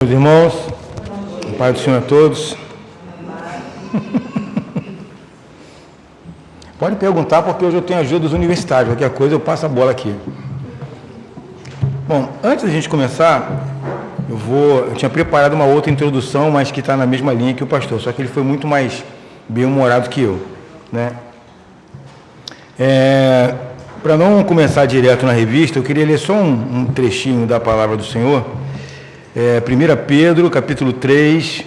Meus irmãos, Pai do Senhor a todos. Pode perguntar, porque hoje eu tenho ajuda dos universitários. Qualquer coisa eu passo a bola aqui. Bom, antes da gente começar, eu tinha preparado uma outra introdução, mas que está na mesma linha que o pastor, só que ele foi muito mais bem-humorado que eu, né? Para não começar direto na revista, eu queria ler só um trechinho da palavra do Senhor. 1 Pedro, capítulo 3,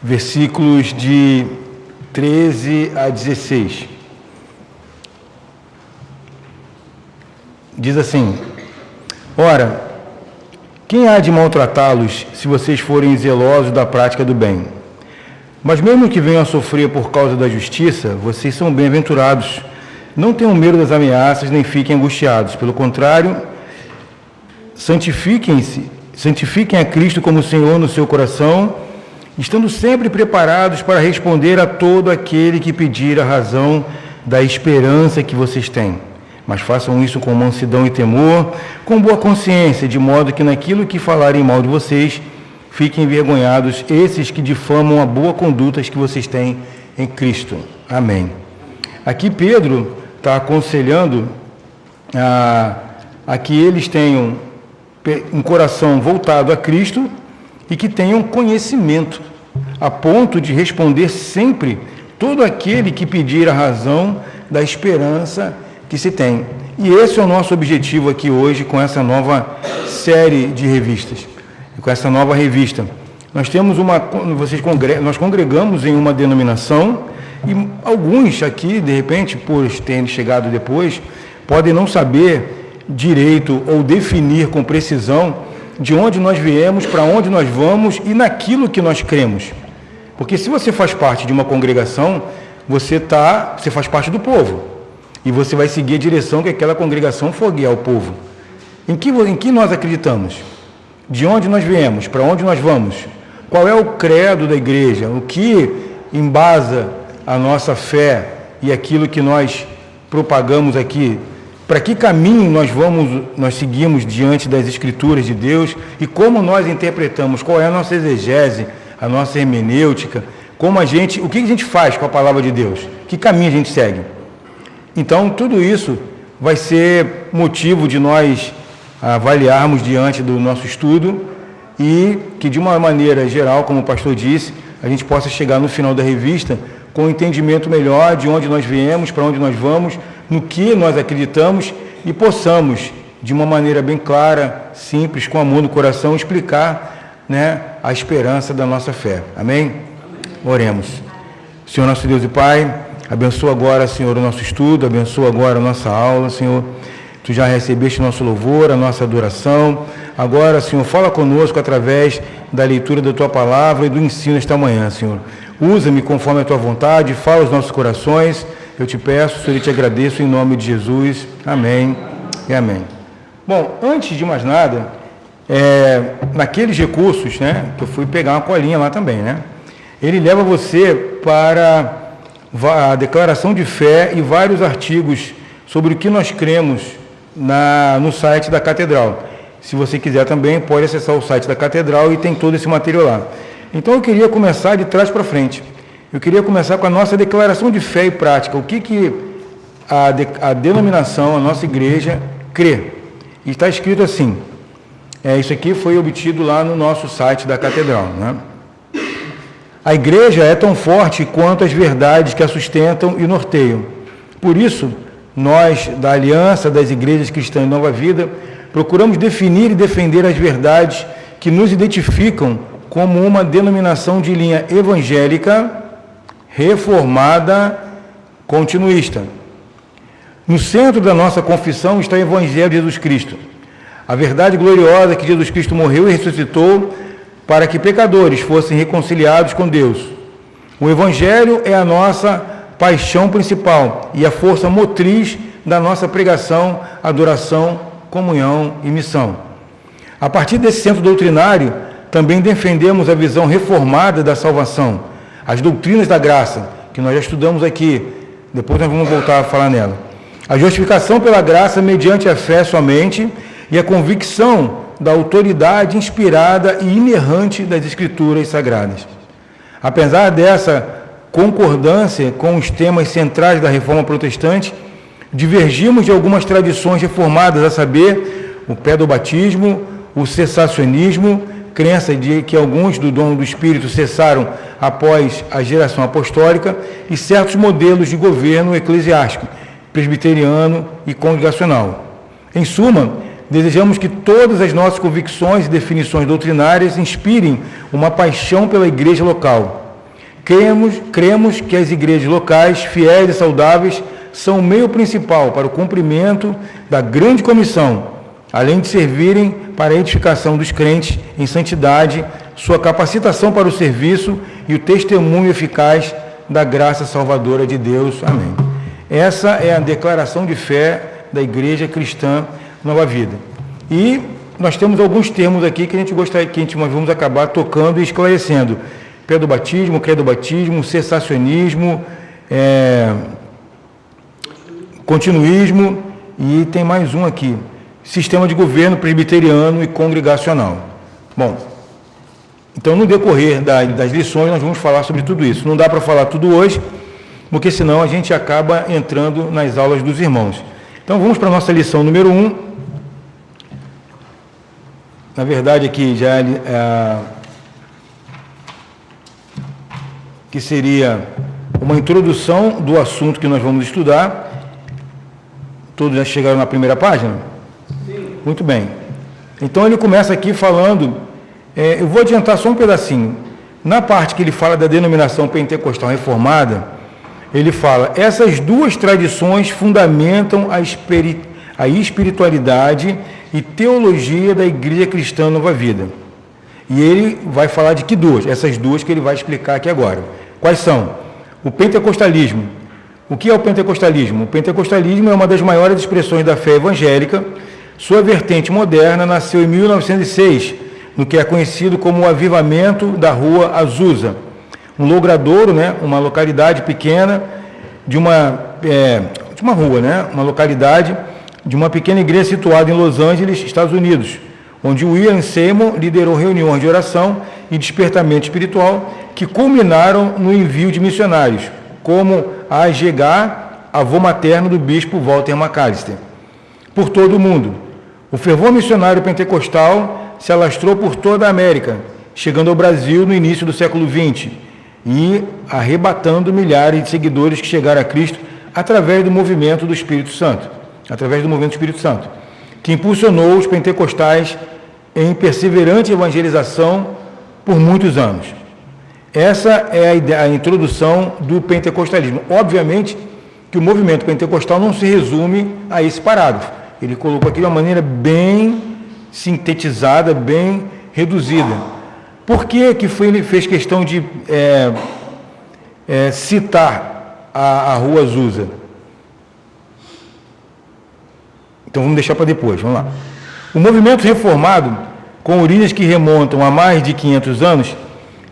versículos de 13 a 16. Diz assim: Ora, quem há de maltratá-los se vocês forem zelosos da prática do bem? Mas mesmo que venham a sofrer por causa da justiça, vocês são bem-aventurados. Não tenham medo das ameaças, nem fiquem angustiados. Pelo contrário, santifiquem a Cristo como Senhor no seu coração, estando sempre preparados para responder a todo aquele que pedir a razão da esperança que vocês têm. Mas façam isso com mansidão e temor, com boa consciência, de modo que naquilo que falarem mal de vocês, fiquem envergonhados esses que difamam a boa conduta que vocês têm em Cristo. Amém. Aqui Pedro está aconselhando a que eles tenham um coração voltado a Cristo e que tenham conhecimento, a ponto de responder sempre todo aquele que pedir a razão da esperança que se tem. E esse é o nosso objetivo aqui hoje com essa nova série de revistas, com essa nova revista. Nós temos nós congregamos em uma denominação e alguns aqui, de repente, por terem chegado depois, podem não saber direito ou definir com precisão de onde nós viemos, para onde nós vamos e naquilo que nós cremos. Porque se você faz parte de uma congregação, você faz parte do povo. E você vai seguir a direção que aquela congregação for guiar o povo. Em que nós acreditamos? De onde nós viemos? Para onde nós vamos? Qual é o credo da igreja? O que embasa a nossa fé e aquilo que nós propagamos aqui? Para que caminho nós seguimos diante das Escrituras de Deus e como nós interpretamos? Qual é a nossa exegese, a nossa hermenêutica? O que a gente faz com a palavra de Deus? Que caminho a gente segue? Então, tudo isso vai ser motivo de nós avaliarmos diante do nosso estudo e que, de uma maneira geral, como o pastor disse, a gente possa chegar no final da revista com um entendimento melhor de onde nós viemos, para onde nós vamos, no que nós acreditamos e possamos, de uma maneira bem clara, simples, com amor no coração, explicar, a esperança da nossa fé. Amém? Oremos. Senhor nosso Deus e Pai, abençoa agora, Senhor, o nosso estudo, abençoa agora a nossa aula, Senhor. Tu já recebeste nosso louvor, a nossa adoração. Agora, Senhor, fala conosco através da leitura da Tua palavra e do ensino esta manhã, Senhor. Usa-me conforme a Tua vontade, fala aos nossos corações. Eu te peço, Senhor, e te agradeço em nome de Jesus. Amém e amém. Bom, antes de mais nada, naqueles recursos, que eu fui pegar uma colinha lá também, ele leva você para a declaração de fé e vários artigos sobre o que nós cremos no site da Catedral. Se você quiser também, pode acessar o site da Catedral e tem todo esse material lá. Então eu queria começar de trás para frente. Eu queria começar com a nossa declaração de fé e prática. O que a denominação, a nossa igreja, crê. E está escrito assim. Isso aqui foi obtido lá no nosso site da Catedral. A igreja é tão forte quanto as verdades que a sustentam e norteiam. Por isso, nós, da Aliança das Igrejas Cristãs de Nova Vida, procuramos definir e defender as verdades que nos identificam como uma denominação de linha evangélica, reformada, continuista. No centro da nossa confissão está o Evangelho de Jesus Cristo, a verdade gloriosa que Jesus Cristo morreu e ressuscitou para que pecadores fossem reconciliados com Deus. O Evangelho é a nossa paixão principal e a força motriz da nossa pregação, adoração, comunhão e missão. A partir desse centro doutrinário, também defendemos a visão reformada da salvação, as doutrinas da graça, que nós já estudamos aqui, depois nós vamos voltar a falar nela. A justificação pela graça mediante a fé somente e a convicção da autoridade inspirada e inerrante das Escrituras Sagradas. Apesar dessa concordância com os temas centrais da Reforma Protestante, divergimos de algumas tradições reformadas, a saber, o pedobatismo, o cessacionismo, crença de que alguns do dom do Espírito cessaram após a geração apostólica, e certos modelos de governo eclesiástico, presbiteriano e congregacional. Em suma, desejamos que todas as nossas convicções e definições doutrinárias inspirem uma paixão pela igreja local. Cremos que as igrejas locais, fiéis e saudáveis, são o meio principal para o cumprimento da grande comissão, além de servirem para a edificação dos crentes em santidade, sua capacitação para o serviço e o testemunho eficaz da graça salvadora de Deus. Amém. Essa é a declaração de fé da Igreja Cristã Nova Vida. E nós temos alguns termos aqui que a gente gostaria, nós vamos acabar tocando e esclarecendo. Pedobatismo, credobatismo, cessacionismo, continuismo, e tem mais um aqui, sistema de governo presbiteriano e congregacional. Bom, então no decorrer das lições nós vamos falar sobre tudo isso. Não dá para falar tudo hoje, porque senão a gente acaba entrando nas aulas dos irmãos. Então vamos para a nossa lição número 1. Na verdade aqui já que seria uma introdução do assunto que nós vamos estudar. Todos já chegaram na primeira página? Sim. Muito bem. Então ele começa aqui falando, eu vou adiantar só um pedacinho. Na parte que ele fala da denominação pentecostal reformada, ele fala, essas duas tradições fundamentam a espiritualidade e teologia da Igreja Cristã Nova Vida. E ele vai falar de que duas? Essas duas que ele vai explicar aqui agora. Quais são? O pentecostalismo. O que é o pentecostalismo? O pentecostalismo é uma das maiores expressões da fé evangélica. Sua vertente moderna nasceu em 1906, no que é conhecido como o avivamento da Rua Azusa, um logradouro, né, uma localidade pequena de uma rua, né, uma localidade de uma pequena igreja situada em Los Angeles, Estados Unidos, onde William Seymour liderou reuniões de oração e despertamento espiritual que culminaram no envio de missionários, como a Agegar, avô materno do bispo Walter McAllister, por todo o mundo. O fervor missionário pentecostal se alastrou por toda a América, chegando ao Brasil no início do século XX e arrebatando milhares de seguidores que chegaram a Cristo através do movimento do Espírito Santo, que impulsionou os pentecostais em perseverante evangelização por muitos anos. Essa é a introdução do pentecostalismo. Obviamente que o movimento pentecostal não se resume a esse parágrafo. Ele colocou aqui de uma maneira bem sintetizada, bem reduzida. Por que ele fez questão de citar a Rua Azusa? Então vamos deixar para depois, vamos lá. O movimento reformado, com origens que remontam a mais de 500 anos,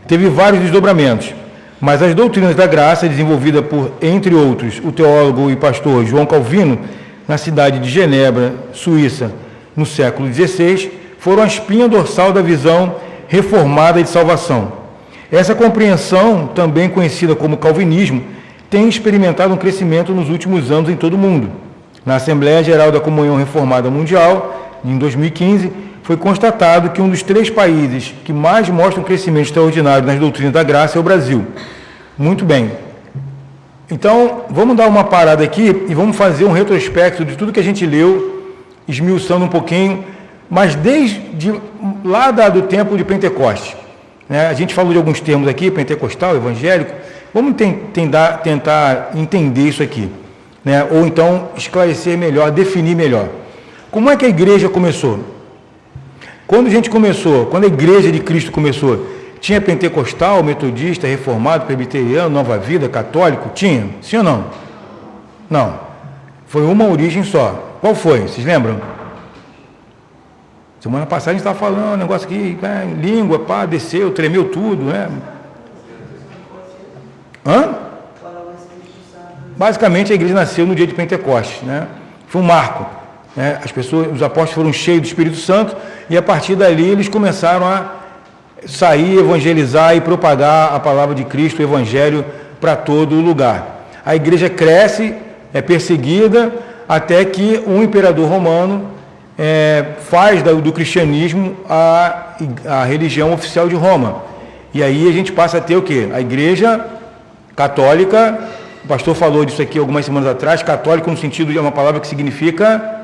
teve vários desdobramentos, mas as doutrinas da graça, desenvolvida por, entre outros, o teólogo e pastor João Calvino, na cidade de Genebra, Suíça, no século XVI, foram a espinha dorsal da visão reformada de salvação. Essa compreensão, também conhecida como calvinismo, tem experimentado um crescimento nos últimos anos em todo o mundo. Na Assembleia Geral da Comunhão Reformada Mundial, em 2015, foi constatado que um dos 3 países que mais mostram crescimento extraordinário nas doutrinas da graça é o Brasil. Muito bem. Então, vamos dar uma parada aqui e vamos fazer um retrospecto de tudo que a gente leu, esmiuçando um pouquinho, mas desde lá do tempo de Pentecostes. Né? A gente falou de alguns termos aqui, pentecostal, evangélico. Vamos tentar entender isso aqui. Né? Ou então esclarecer melhor, definir melhor. Como é que a igreja começou? Quando a igreja de Cristo começou, tinha pentecostal, metodista, reformado, presbiteriano, Nova Vida, católico? Tinha? Sim ou não? Não. Foi uma origem só. Qual foi? Vocês lembram? Semana passada a gente estava falando um negócio aqui, língua, desceu, tremeu tudo, né? Basicamente a igreja nasceu no dia de Pentecostes, né? Foi um marco. né? Os apóstolos foram cheios do Espírito Santo e a partir dali eles começaram a sair, evangelizar e propagar a palavra de Cristo, o Evangelho, para todo lugar. A igreja cresce, é perseguida, até que um imperador romano faz do cristianismo a religião oficial de Roma. E aí a gente passa a ter o quê? A igreja católica, o pastor falou disso aqui algumas semanas atrás, católico no sentido de uma palavra que significa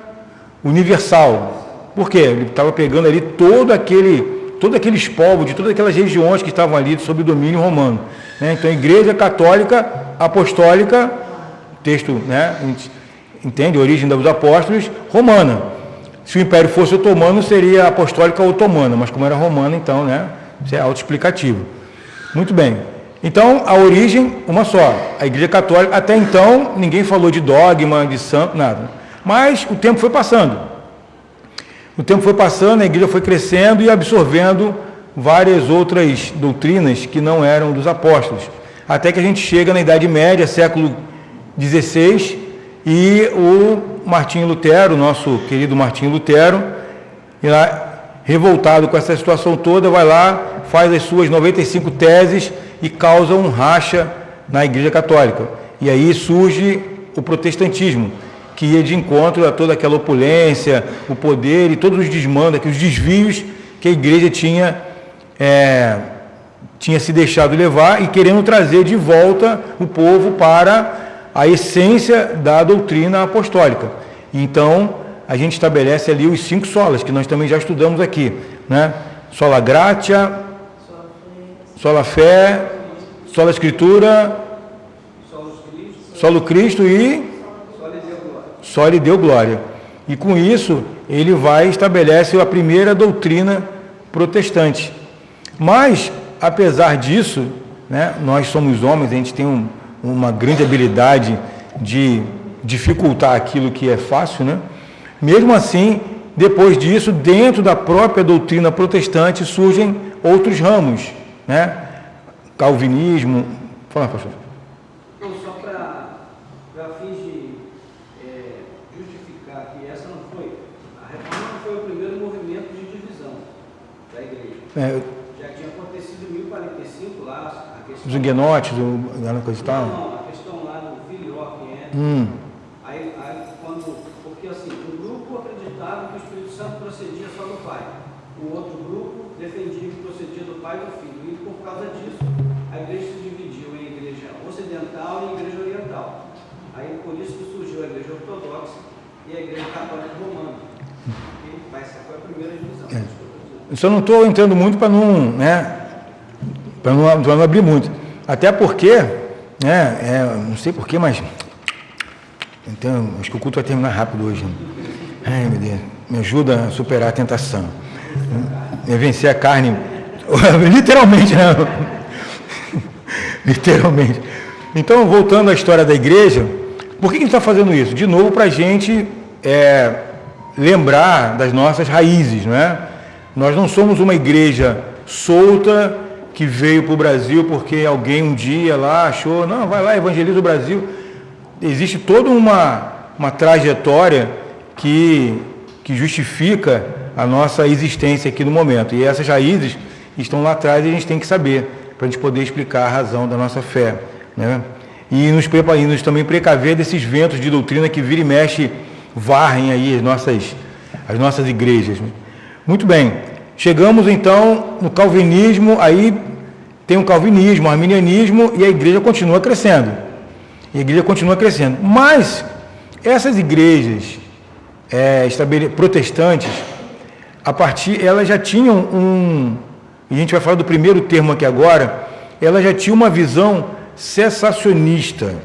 universal. Por quê? Ele estava pegando ali todos aqueles povos, de todas aquelas regiões que estavam ali sob o domínio romano, né? Então, a igreja católica, apostólica, texto, né, a gente entende a origem dos apóstolos, romana. Se o império fosse otomano, seria apostólica otomana, mas como era romana, então, né, isso é autoexplicativo. Muito bem. Então, a origem, uma só, a igreja católica. Até então, ninguém falou de dogma, de santo, nada. Mas o tempo foi passando. A igreja foi crescendo e absorvendo várias outras doutrinas que não eram dos apóstolos. Até que a gente chega na Idade Média, século XVI, e o Martinho Lutero, nosso querido Martinho Lutero, revoltado com essa situação toda, vai lá, faz as suas 95 teses e causa um racha na Igreja Católica. E aí surge o protestantismo, que ia de encontro a toda aquela opulência, o poder e todos os desmandos, os desvios que a Igreja tinha se deixado levar e querendo trazer de volta o povo para a essência da doutrina apostólica. Então, a gente estabelece ali os 5 solas, que nós também já estudamos aqui, né? Sola gratia, sola fé, sola escritura, solo Cristo e soli Deo glória. E com isso, ele vai estabelece a primeira doutrina protestante. Mas, apesar disso, né, nós somos homens, a gente tem uma grande habilidade de dificultar aquilo que é fácil, né? Mesmo assim, depois disso, dentro da própria doutrina protestante, surgem outros ramos, né? Calvinismo. Fala, pastor. Então, só para fins de justificar que essa não foi, a reforma não foi o primeiro movimento de divisão da igreja. Já tinha acontecido em 1045 lá, a questão... Os huguenotes, a coisa e tal. Não, a questão lá do filioque, Aí, porque assim, um grupo acreditava que o Espírito Santo procedia só do Pai, o outro grupo defendia que procedia do Pai e do Filho, e por causa disso, a igreja se dividiu em igreja ocidental e igreja oriental. Aí, por isso que surgiu a igreja ortodoxa e a igreja católica romana. E essa foi a primeira divisão. Eu só não estou entrando muito para não, né, para não abrir muito. Até porque, né, não sei porquê, mas então, acho que o culto vai terminar rápido hoje. Ai, meu Deus, me ajuda a superar a tentação. Vencer a carne, literalmente, né? Literalmente. Então, voltando à história da igreja, por que a gente está fazendo isso? De novo, para a gente lembrar das nossas raízes, não é? Nós não somos uma igreja solta que veio para o Brasil porque alguém um dia lá achou, não, vai lá, evangeliza o Brasil. Existe toda uma trajetória que justifica a nossa existência aqui no momento. E essas raízes estão lá atrás e a gente tem que saber, para a gente poder explicar a razão da nossa fé, né? E nos também precaver desses ventos de doutrina que vira e mexe, varrem aí as nossas igrejas. Muito bem, chegamos então no calvinismo, aí tem o calvinismo, o arminianismo, e a igreja continua crescendo. Mas essas igrejas protestantes, elas já tinham e a gente vai falar do primeiro termo aqui agora, elas já tinham uma visão cessacionista.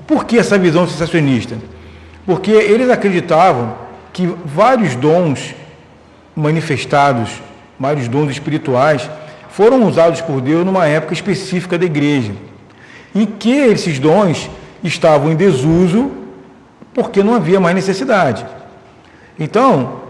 Por que essa visão cessacionista? Porque eles acreditavam que vários dons manifestados, vários dons espirituais, foram usados por Deus numa época específica da igreja. E que esses dons estavam em desuso porque não havia mais necessidade. Então,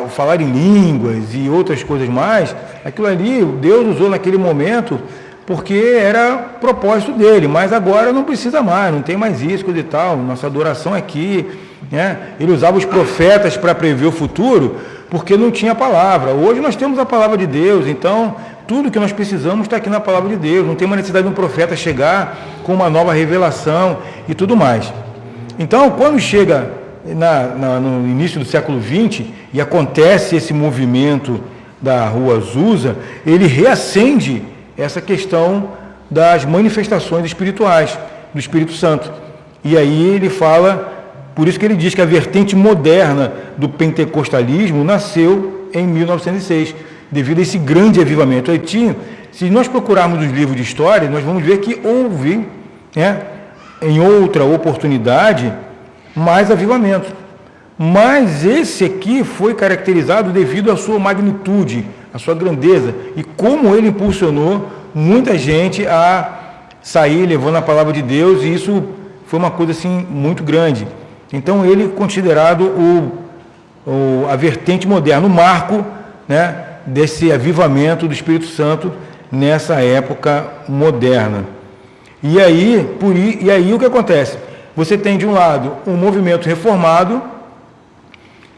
falar em línguas e outras coisas mais, aquilo ali Deus usou naquele momento porque era propósito dele, mas agora não precisa mais, não tem mais isso, coisa e tal, nossa adoração aqui né? Ele usava os profetas para prever o futuro, porque não tinha palavra. Hoje nós temos a palavra de Deus, então tudo que nós precisamos está aqui na palavra de Deus. Não tem uma necessidade de um profeta chegar com uma nova revelação e tudo mais. Então, quando chega no início do século XX e acontece esse movimento da Rua Azusa, ele reacende essa questão das manifestações espirituais do Espírito Santo. E aí ele fala, por isso que ele diz que a vertente moderna do pentecostalismo nasceu em 1906, devido a esse grande avivamento. Se nós procurarmos os livros de história, nós vamos ver que houve, né, em outra oportunidade, mais avivamento. Mas esse aqui foi caracterizado devido à sua magnitude, à sua grandeza, e como ele impulsionou muita gente a sair levando a palavra de Deus, e isso foi uma coisa assim muito grande. Então ele é considerado a vertente moderna, o marco, né, desse avivamento do Espírito Santo nessa época moderna. E aí o que acontece? Você tem de um lado um movimento reformado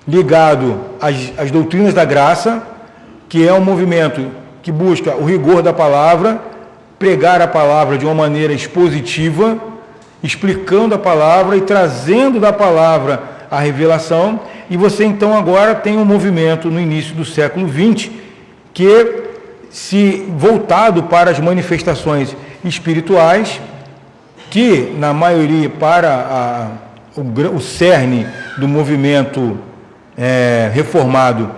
ligado às doutrinas da graça, que é um movimento que busca o rigor da palavra, pregar a palavra de uma maneira expositiva, explicando a palavra e trazendo da palavra a revelação. E você então agora tem um movimento no início do século XX que se voltado para as manifestações espirituais, que na maioria para o cerne do movimento reformado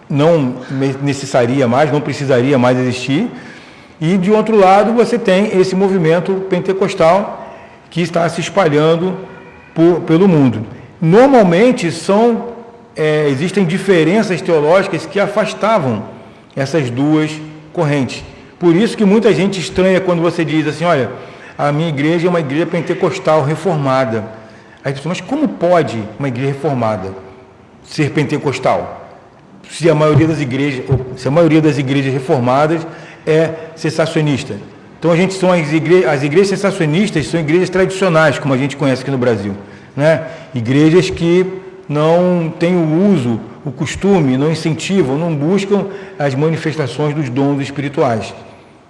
não necessaria mais, não precisaria mais existir. E de outro lado você tem esse movimento pentecostal que está se espalhando pelo mundo. Normalmente existem diferenças teológicas que afastavam essas duas correntes. Por isso que muita gente estranha quando você diz assim, olha, a minha igreja é uma igreja pentecostal reformada. Aí você diz, mas como pode uma igreja reformada ser pentecostal? Se a maioria das igrejas reformadas é cessacionista. Então as igrejas cessacionistas são igrejas tradicionais, como a gente conhece aqui no Brasil, né? Igrejas que não têm o uso, o costume, não incentivam, não buscam as manifestações dos dons espirituais,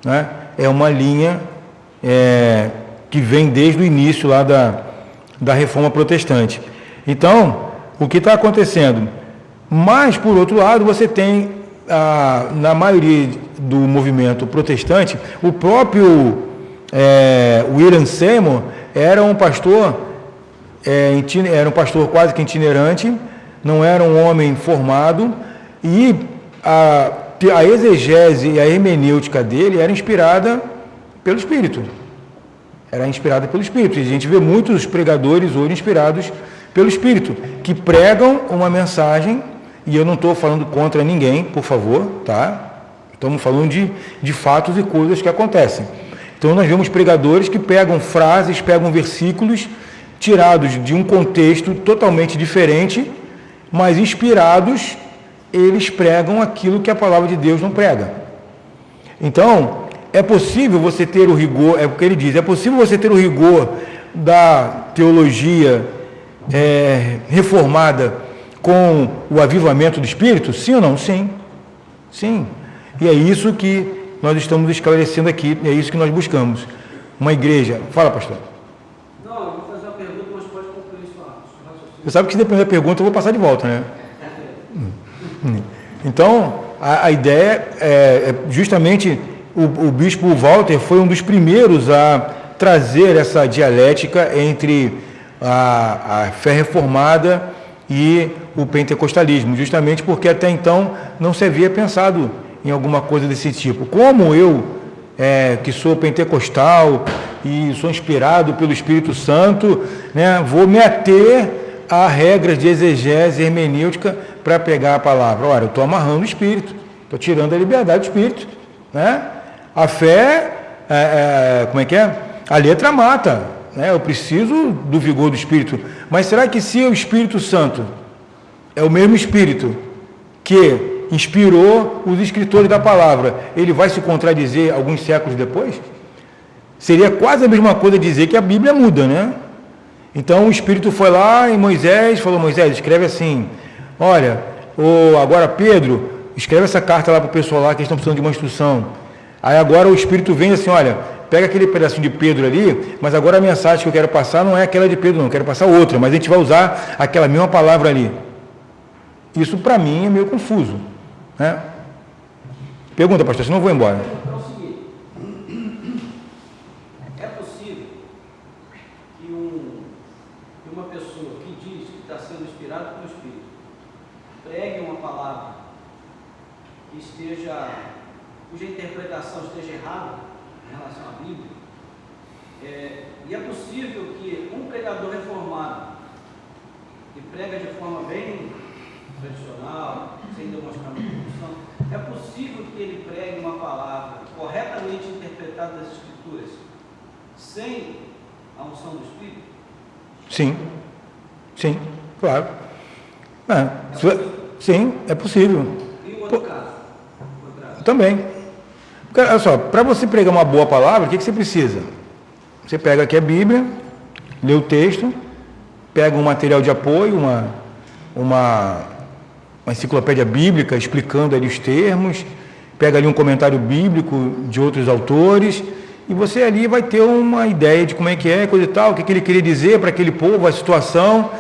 né? É uma linha que vem desde o início lá da Reforma Protestante. Então, o que está acontecendo? Mas, por outro lado, você tem, na maioria do movimento protestante, o próprio William Seymour era um pastor quase que itinerante, não era um homem formado, e a exegese e a hermenêutica dele era inspirada pelo Espírito. Era inspirada pelo Espírito. E a gente vê muitos pregadores hoje inspirados pelo Espírito, que pregam uma mensagem, e eu não estou falando contra ninguém, por favor, tá? Estamos falando de fatos e coisas que acontecem. Então nós vemos pregadores que pegam frases, pegam versículos tirados de um contexto totalmente diferente, mas inspirados, eles pregam aquilo que a palavra de Deus não prega. Então, é possível você ter o rigor, é o que ele diz, é possível você ter o rigor da teologia reformada com o avivamento do Espírito? Sim ou não? Sim. Sim. E é isso que nós estamos esclarecendo aqui, é isso que nós buscamos. Uma igreja... Fala, pastor. Não, eu vou fazer uma pergunta, mas pode concluir sua raciocínio. Você sabe que se depender da pergunta, eu vou passar de volta, né? Então, a ideia é justamente... O bispo Walter foi um dos primeiros a trazer essa dialética entre a fé reformada e o pentecostalismo, justamente porque até então não se havia pensado em alguma coisa desse tipo. Como eu, que sou pentecostal e sou inspirado pelo Espírito Santo, né, vou me ater a regras de exegese hermenêutica para pegar a palavra. Ora, eu estou amarrando o Espírito, estou tirando a liberdade do Espírito, né? A fé, como é que é? A letra mata, né? Eu preciso do vigor do Espírito. Mas será que se o Espírito Santo é o mesmo Espírito que inspirou os escritores da palavra, ele vai se contradizer alguns séculos depois? Seria quase a mesma coisa dizer que a Bíblia muda, né? Então o Espírito foi lá em Moisés, falou, Moisés, escreve assim, olha, agora Pedro, escreve essa carta lá para o pessoal lá que eles estão precisando de uma instrução. Aí agora o Espírito vem assim, olha, pega aquele pedacinho de Pedro ali, mas agora a mensagem que eu quero passar não é aquela de Pedro não, eu quero passar outra, mas a gente vai usar aquela mesma palavra ali. Isso para mim é meio confuso, né? Pergunta, pastor, senão eu vou embora. É o seguinte, é possível que uma pessoa que diz que está sendo inspirada pelo Espírito pregue uma palavra cuja interpretação esteja errada em relação à Bíblia, e é possível que um pregador reformado que prega de forma bem tradicional, sem demonstrar muita função, é possível que ele pregue uma palavra corretamente interpretada das Escrituras sem a unção do Espírito? Sim, claro. Sim, é possível. E o outro caso? Também. Olha só, para você pregar uma boa palavra, o que você precisa? Você pega aqui a Bíblia, lê o texto, pega um material de apoio, uma enciclopédia bíblica explicando ali os termos, pega ali um comentário bíblico de outros autores, e você ali vai ter uma ideia de como é que é, coisa e tal, o que ele queria dizer para aquele povo, a situação,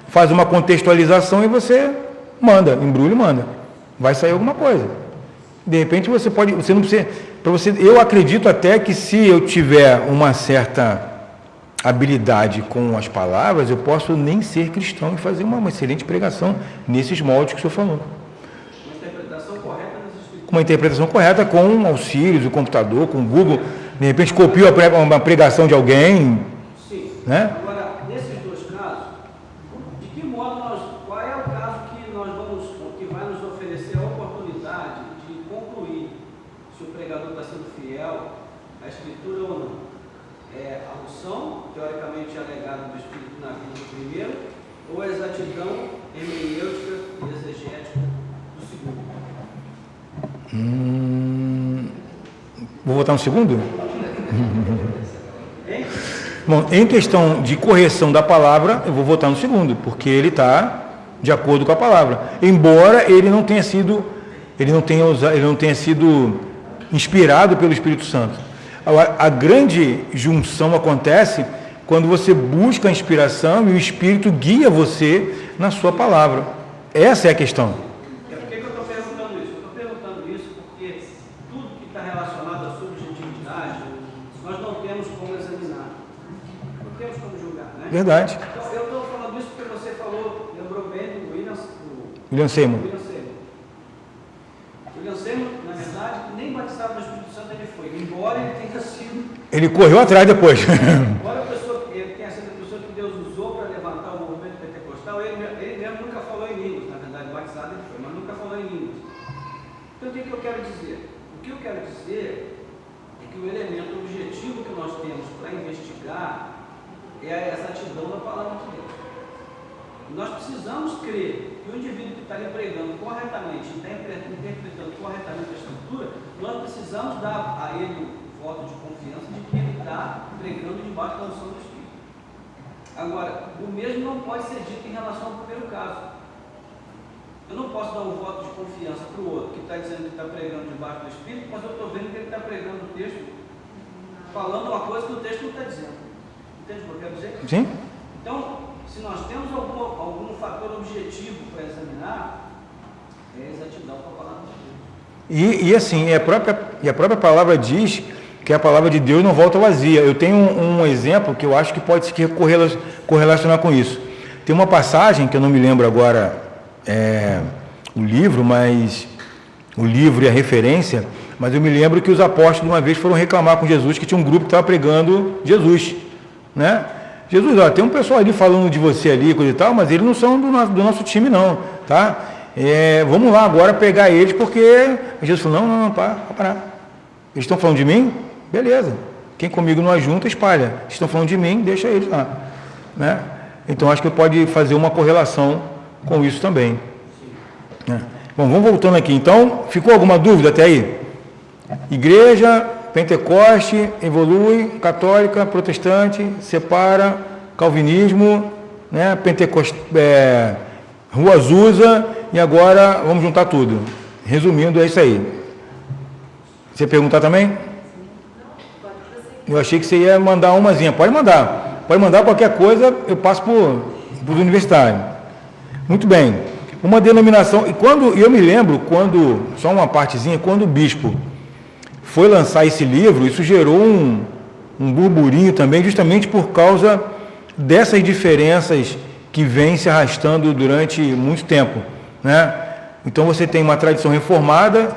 faz uma contextualização e você manda, embrulha e manda. Vai sair alguma coisa. De repente você não precisa, eu acredito até que se eu tiver uma certa habilidade com as palavras, eu posso nem ser cristão e fazer uma excelente pregação nesses moldes que o senhor falou. Uma interpretação correta das Escrituras. Uma interpretação correta com auxílios do computador, com o Google, de repente copio uma pregação de alguém. Sim. Né? Agora, nesses dois casos, de que modo qual é o caso que vai nos oferecer a oportunidade de concluir se o pregador está sendo fiel à Escritura ou não? É a unção, teoricamente alegada do Espírito na vida do primeiro, ou a exatidão hermenêutica e exegética do segundo? Vou votar no segundo? Hein? Bom, em questão de correção da palavra, eu vou votar no segundo, porque ele está de acordo com a palavra. Embora ele não tenha sido inspirado pelo Espírito Santo. A grande junção acontece quando você busca a inspiração e o Espírito guia você na sua palavra. Essa é a questão. Por que eu estou perguntando isso? Eu estou perguntando isso porque tudo que está relacionado à subjetividade, nós não temos como examinar. Não temos como julgar, né? Verdade. Então, eu estou falando isso porque você lembrou bem do William Seymour. William Seymour, na verdade, nem batizado no Espírito Santo ele foi, embora ele tenha sido... Ele correu atrás depois. Embora ele tenha sido a pessoa que Deus usou para levantar o movimento pentecostal, ele mesmo nunca falou em línguas. Na verdade, batizado ele foi, mas nunca falou em línguas. Então, o que eu quero dizer? O que eu quero dizer é que o elemento objetivo que nós temos para investigar é a exatidão da palavra de Deus. Nós precisamos crer que o indivíduo que está ali pregando corretamente, está interpretando corretamente a Escritura, nós precisamos dar a ele um voto de confiança de que ele está pregando debaixo da unção do Espírito. Agora, o mesmo não pode ser dito em relação ao primeiro caso. Eu não posso dar um voto de confiança para o outro que está dizendo que está pregando debaixo do Espírito, mas eu estou vendo que ele está pregando o texto, falando uma coisa que o texto não está dizendo. Entende o que eu quero dizer? Sim. Então, se nós temos algum fator objetivo para examinar, é a exatidão com a palavra de Deus. E assim, a própria palavra diz que a palavra de Deus não volta vazia. Eu tenho um exemplo que eu acho que pode se correlacionar com isso. Tem uma passagem, que eu não me lembro agora o livro e a referência, mas eu me lembro que os apóstolos uma vez foram reclamar com Jesus que tinha um grupo que estava pregando Jesus, né? Jesus, ó, tem um pessoal ali falando de você ali, coisa e tal, mas eles não são do nosso time não, tá? Vamos lá agora pegar eles, porque Jesus falou, não, para. Eles estão falando de mim? Beleza. Quem comigo não ajunta, espalha. Eles estão falando de mim, deixa eles lá, né? Então, acho que pode fazer uma correlação com isso também. Bom, vamos voltando aqui. Então, ficou alguma dúvida até aí? Igreja, Pentecoste, evolui, católica, protestante, separa, calvinismo, né, Rua Azusa, e agora vamos juntar tudo. Resumindo, é isso aí. Você perguntar também? Eu achei que você ia mandar umazinha. Pode mandar qualquer coisa, eu passo para os universitários. Muito bem. Uma denominação, e eu me lembro, só uma partezinha, quando o bispo foi lançar esse livro, isso gerou um burburinho também, justamente por causa dessas diferenças que vêm se arrastando durante muito tempo, né? Então você tem uma tradição reformada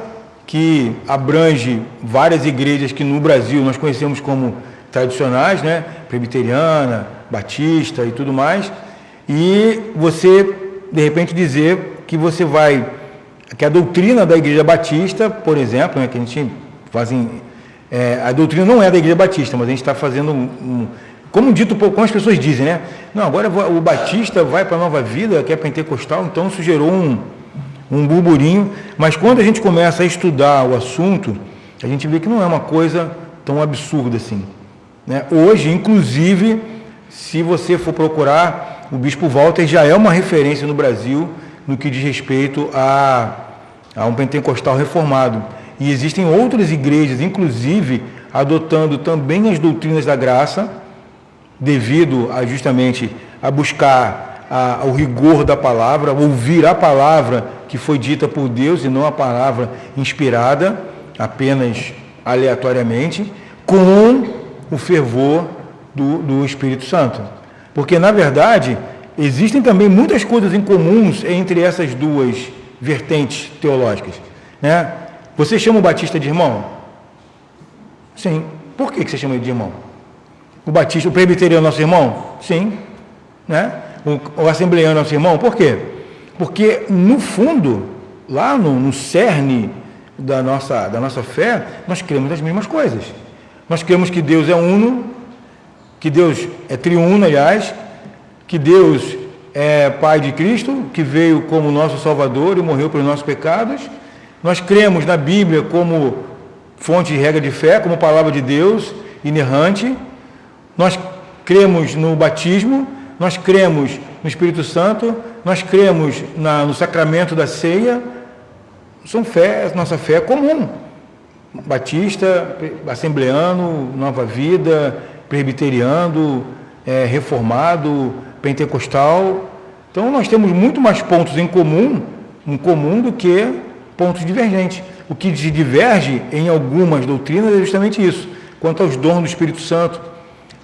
que abrange várias igrejas que no Brasil nós conhecemos como tradicionais, né? Presbiteriana, batista e tudo mais, e você de repente dizer que que a doutrina da Igreja Batista, por exemplo, né, que a gente a doutrina não é da Igreja Batista, mas a gente está fazendo como as pessoas dizem, né? Não, agora o Batista vai para a Nova Vida, que é pentecostal, então isso gerou um burburinho, mas quando a gente começa a estudar o assunto, a gente vê que não é uma coisa tão absurda assim, né? Hoje, inclusive, se você for procurar, o Bispo Walter já é uma referência no Brasil no que diz respeito a um pentecostal reformado. E existem outras igrejas, inclusive, adotando também as doutrinas da graça, devido justamente a buscar o rigor da palavra, ouvir a palavra que foi dita por Deus e não a palavra inspirada, apenas aleatoriamente, com o fervor do Espírito Santo. Porque, na verdade, existem também muitas coisas em comuns entre essas duas vertentes teológicas, né? Você chama o batista de irmão? Sim. Por que você chama ele de irmão? O presbiteriano é nosso irmão? Sim. Né? O assembleiano é nosso irmão? Por quê? Porque, no fundo, lá no cerne da nossa fé, nós cremos nas mesmas coisas. Nós cremos que Deus é uno, que Deus é triuno, aliás, que Deus é Pai de Cristo, que veio como nosso Salvador e morreu pelos nossos pecados. Nós cremos na Bíblia como fonte e regra de fé, como palavra de Deus, inerrante. Nós cremos no batismo, nós cremos no Espírito Santo, nós cremos no sacramento da ceia. Nossa fé é comum. Batista, assembleano, Nova Vida, presbiteriano, reformado, pentecostal. Então nós temos muito mais pontos em comum do que pontos divergentes. O que diverge em algumas doutrinas é justamente isso, quanto aos dons do Espírito Santo,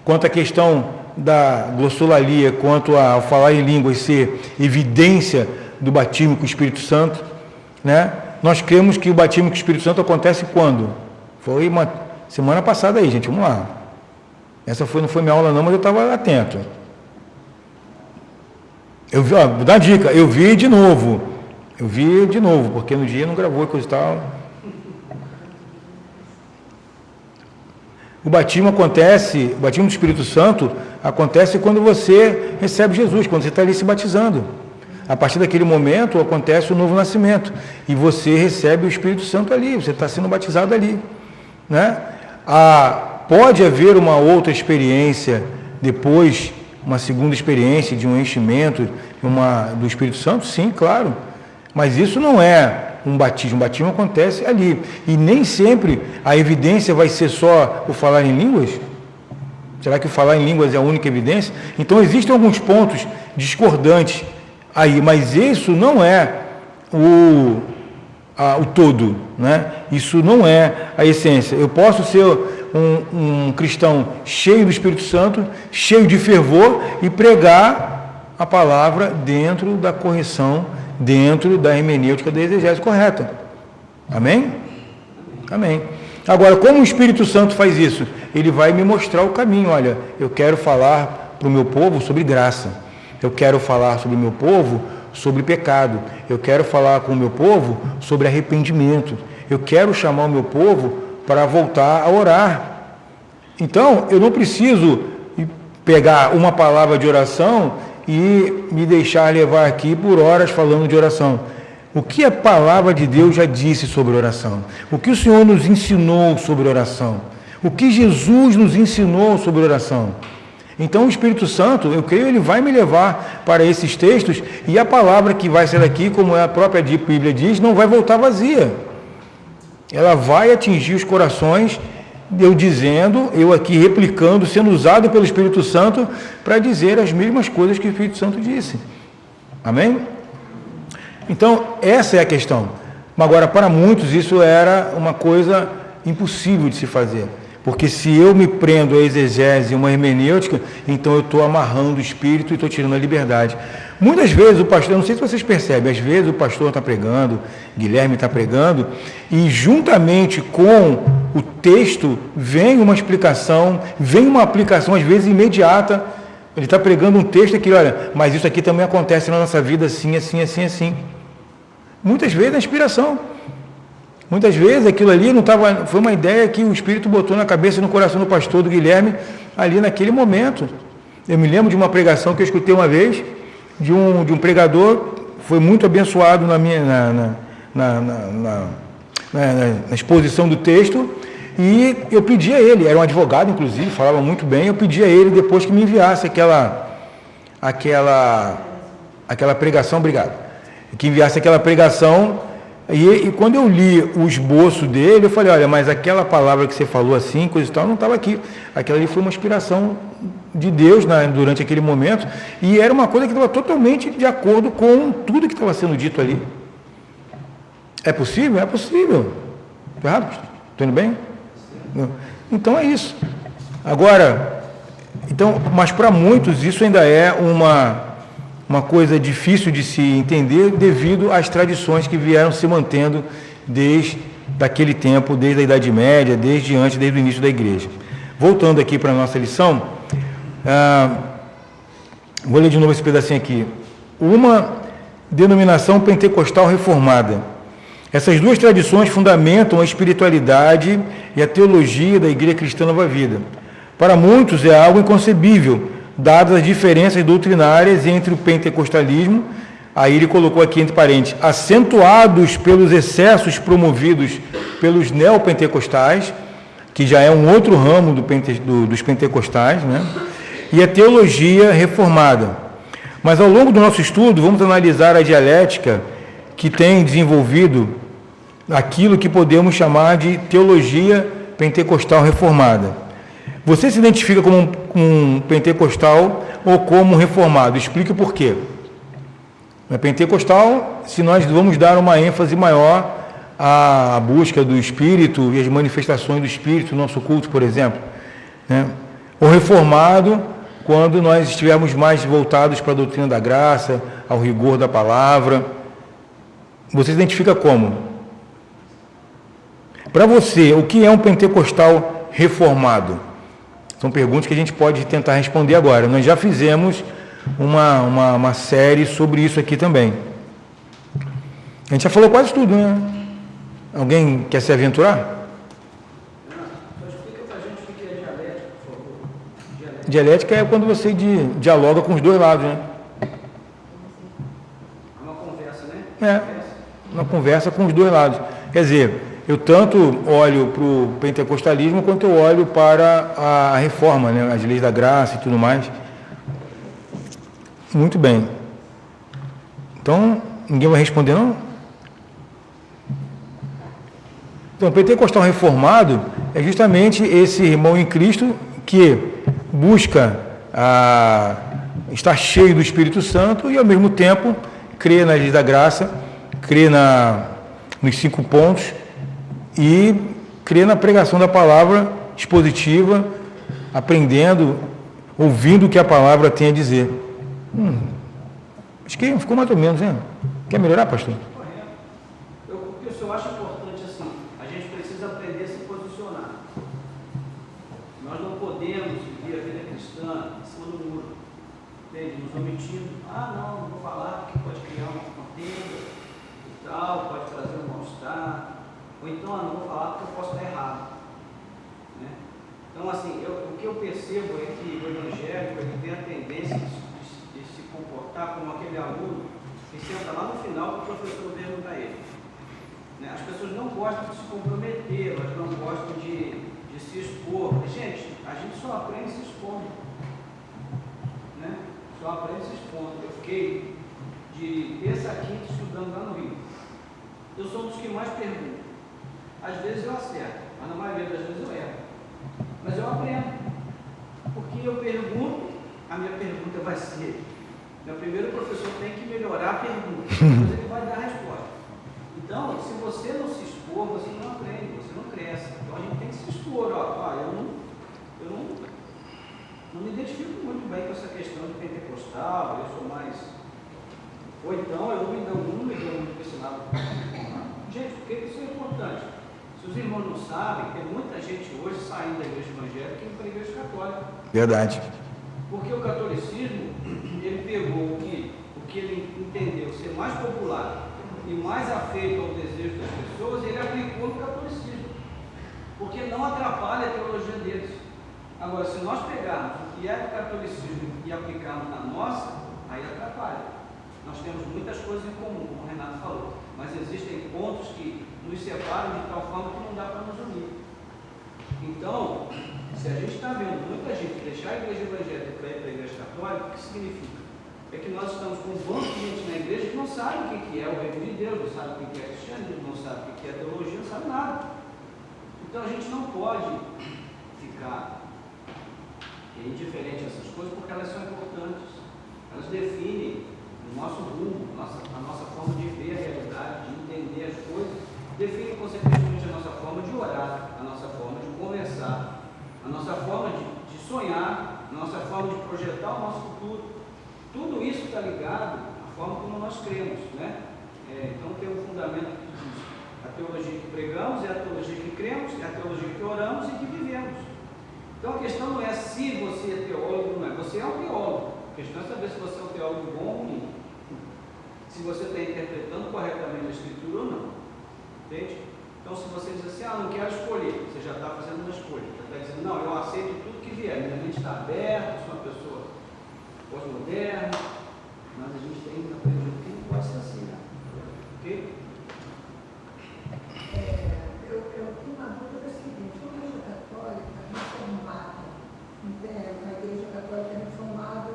quanto à questão da glossolalia, quanto ao falar em línguas ser evidência do batismo com o Espírito Santo, né? Nós cremos que o batismo com o Espírito Santo acontece quando? Foi uma semana passada aí, gente, vamos lá. Essa não foi minha aula não, mas eu estava atento. Vou dar uma dica, eu vi de novo, porque no dia não gravou e coisa e tal. O batismo do Espírito Santo acontece quando você recebe Jesus, quando você está ali se batizando. A partir daquele momento acontece o novo nascimento e você recebe o Espírito Santo ali, você está sendo batizado ali, né? Pode haver uma outra experiência depois, uma segunda experiência de um enchimento do Espírito Santo? Sim, claro. Mas isso não é um batismo. O batismo acontece ali. E nem sempre a evidência vai ser só o falar em línguas. Será que o falar em línguas é a única evidência? Então existem alguns pontos discordantes aí, mas isso não é o todo, né? Isso não é a essência. Eu posso ser um cristão cheio do Espírito Santo, cheio de fervor e pregar a palavra dentro da correção, dentro da hermenêutica da exegese correta. Amém? Amém. Agora, como o Espírito Santo faz isso? Ele vai me mostrar o caminho. Olha, eu quero falar para o meu povo sobre graça. Eu quero falar sobre o meu povo sobre pecado. Eu quero falar com o meu povo sobre arrependimento. Eu quero chamar o meu povo para voltar a orar. Então, eu não preciso pegar uma palavra de oração e me deixar levar aqui por horas falando de oração. O que a palavra de Deus já disse sobre oração? O que o Senhor nos ensinou sobre oração? O que Jesus nos ensinou sobre oração? Então o Espírito Santo, eu creio, ele vai me levar para esses textos, e a palavra que vai sair daqui, como a própria Bíblia diz, não vai voltar vazia. Ela vai atingir os corações, eu dizendo, eu aqui replicando, sendo usado pelo Espírito Santo para dizer as mesmas coisas que o Espírito Santo disse. Amém? Então, essa é a questão. Mas agora, para muitos, isso era uma coisa impossível de se fazer. Porque se eu me prendo a exegese e uma hermenêutica, então eu estou amarrando o espírito e estou tirando a liberdade. Muitas vezes o pastor, não sei se vocês percebem, às vezes o pastor está pregando, Guilherme está pregando, e juntamente com o texto vem uma explicação, vem uma aplicação, às vezes imediata. Ele está pregando um texto aqui, olha, mas isso aqui também acontece na nossa vida assim, assim, assim, assim. Muitas vezes é inspiração. Muitas vezes aquilo ali não estava, foi uma ideia que o Espírito botou na cabeça e no coração do pastor do Guilherme ali naquele momento. Eu me lembro de uma pregação que eu escutei uma vez de um pregador, foi muito abençoado na exposição do texto, e eu pedi a ele, era um advogado inclusive, falava muito bem, eu pedi a ele depois que me enviasse aquela pregação, obrigado, que enviasse aquela pregação. E quando eu li o esboço dele, eu falei, olha, mas aquela palavra que você falou assim, coisa e tal, não estava aqui. Aquela ali foi uma inspiração de Deus durante aquele momento, e era uma coisa que estava totalmente de acordo com tudo que estava sendo dito ali. É possível? É possível. Estou errado? Estou indo bem? Não. Então é isso. Agora, mas para muitos isso ainda é uma coisa difícil de se entender devido às tradições que vieram se mantendo desde aquele tempo, desde a Idade Média, desde o início da igreja. Voltando aqui para a nossa lição, vou ler de novo esse pedacinho aqui. Uma denominação pentecostal reformada. Essas duas tradições fundamentam a espiritualidade e a teologia da Igreja Cristã Nova Vida. Para muitos é algo inconcebível, dadas as diferenças doutrinárias entre o pentecostalismo, aí ele colocou aqui entre parênteses, acentuados pelos excessos promovidos pelos neopentecostais, que já é um outro ramo dos pentecostais, né? E a teologia reformada. Mas ao longo do nosso estudo, vamos analisar a dialética que tem desenvolvido aquilo que podemos chamar de teologia pentecostal reformada. Você se identifica como um pentecostal ou como um reformado? Explique o porquê. Na pentecostal, se nós vamos dar uma ênfase maior à busca do Espírito e às manifestações do Espírito no nosso culto, por exemplo, né? Ou reformado, quando nós estivermos mais voltados para a doutrina da graça, ao rigor da palavra. Você se identifica como? Para você, o que é um pentecostal reformado? São perguntas que a gente pode tentar responder agora. Nós já fizemos uma série sobre isso aqui também. A gente já falou quase tudo, né? Alguém quer se aventurar? Explica para a gente o que é dialética, por favor. Dialética é quando você dialoga com os dois lados, né? É uma conversa, né? É, uma conversa com os dois lados. Quer dizer, eu tanto olho para o pentecostalismo quanto eu olho para a reforma, né? As leis da graça e tudo mais. Muito bem. Então, ninguém vai responder, não? Então, o pentecostal reformado é justamente esse irmão em Cristo que busca estar cheio do Espírito Santo e, ao mesmo tempo, crê nas leis da graça, crê nos 5 pontos e crê na pregação da palavra expositiva, aprendendo, ouvindo o que a palavra tem a dizer. Acho que ficou mais ou menos, né? Quer melhorar, pastor? O que o senhor acha importante, assim, a gente precisa aprender a se posicionar. Nós não podemos viver a vida cristã em cima do muro, entende? Nos omitindo. Não vou falar porque pode criar uma contenda e tal, pode trazer um mal-estar. Ou então, não vou falar porque eu posso estar errado. Né? Então, assim, o que eu percebo é que o evangélico ele tem a tendência de se comportar como aquele aluno que senta lá no final para o professor perguntar ele. Né? As pessoas não gostam de se comprometer, elas não gostam de se expor. Gente, a gente só aprende se expondo. Só aprende esses pontos. Eu fiquei de terça a quinta estudando lá no Rio. Eu sou um dos que mais pergunto. Às vezes eu acerto, mas na maioria das vezes eu erro. Mas eu aprendo. Porque eu pergunto, a minha pergunta vai ser: meu primeiro professor tem que melhorar a pergunta, depois ele vai dar a resposta. Então, se você não se expor, você não aprende, você não cresce. Então a gente tem que se expor. Eu não me identifico muito bem com essa questão de pentecostal, eu sou mais. Ou então eu não me dou muito com esse lado. Gente, por que isso é importante? Se os irmãos não sabem, tem muita gente hoje saindo da igreja evangélica e indo para a igreja católica. Verdade. Porque o catolicismo, ele pegou o que ele entendeu ser mais popular e mais afeito ao desejo das pessoas, ele aplicou no catolicismo. Porque não atrapalha a teologia deles. Agora, se nós pegarmos o que é do catolicismo e aplicarmos na nossa, aí atrapalha. Nós temos muitas coisas em comum, como o Renato falou, mas existem pontos que nos separam de tal forma que não dá para nos unir. Então, se a gente está vendo muita gente deixar a igreja evangélica para ir para a igreja católica, o que significa? É que nós estamos com um bando de gente na igreja que não sabe o que é o reino de Deus, não sabe o que é cristianismo, não sabe o que é teologia, não sabe nada. Então a gente não pode ficar indiferente a essas coisas, porque elas são importantes. Elas definem o nosso rumo, a nossa forma de ver a realidade, de entender as coisas, definem consequentemente a nossa forma de orar, a nossa forma de conversar, a nossa forma de sonhar, a nossa forma de projetar o nosso futuro. Tudo isso está ligado à forma como nós cremos, né? Então tem um fundamento que diz: a teologia que pregamos é a teologia que cremos, é a teologia que oramos e que vivemos. Então a questão não é se você é teólogo ou não é. Você é um teólogo. A questão é saber se você é um teólogo bom ou ruim. Se você está interpretando corretamente a Escritura ou não. Entende? Então se você diz assim: não quero escolher, você já está fazendo uma escolha. Você está dizendo: não, eu aceito tudo que vier. Minha mente está aberta, sou uma pessoa pós-moderna, mas a gente tem que aprender que não pode ser assim, né? Ok? Eu tenho uma dúvida seguinte: a igreja católica reformada, na igreja católica reformada,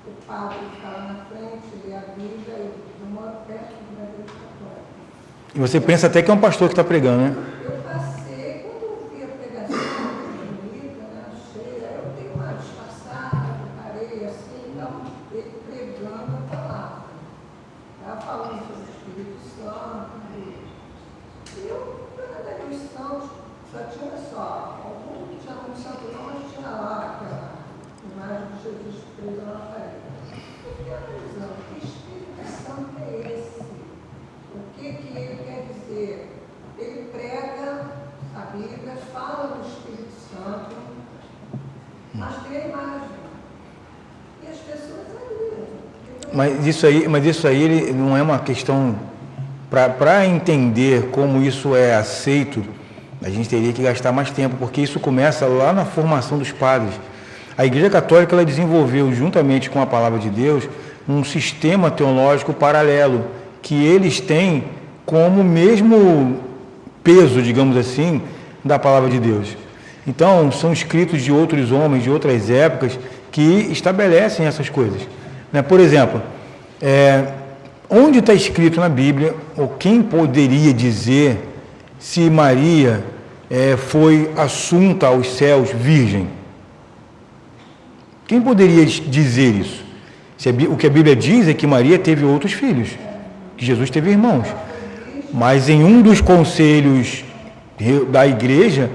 o padre fica lá na frente, lê a Bíblia, eu moro perto da igreja católica. E você pensa até que é um pastor que está pregando, né? Eu passei, quando eu vi a pregação bonita, né, cheia, eu dei uma disfarçada, parei assim, então, ele pregando a palavra. Estava falando sobre o Espírito Santo, e eu, na lição, só tinha só, algum que tinha um santo não, mas tinha lá aquela imagem de Jesus preso na parede. Eu fiquei analisando, que Espírito Santo é esse? O que ele quer dizer? Ele prega a Bíblia, fala do Espírito Santo, mas tem a imagem. E as pessoas ali. Mas isso aí ele não é uma questão. Para entender como isso é aceito, a gente teria que gastar mais tempo, porque isso começa lá na formação dos padres. A Igreja Católica ela desenvolveu, juntamente com a Palavra de Deus, um sistema teológico paralelo, que eles têm como mesmo peso, digamos assim, da Palavra de Deus. Então, são escritos de outros homens, de outras épocas, que estabelecem essas coisas. Por exemplo, onde está escrito na Bíblia, ou quem poderia dizer se Maria foi assunta aos céus virgem? Quem poderia dizer isso? O que a Bíblia diz é que Maria teve outros filhos, que Jesus teve irmãos. Mas em um dos conselhos da igreja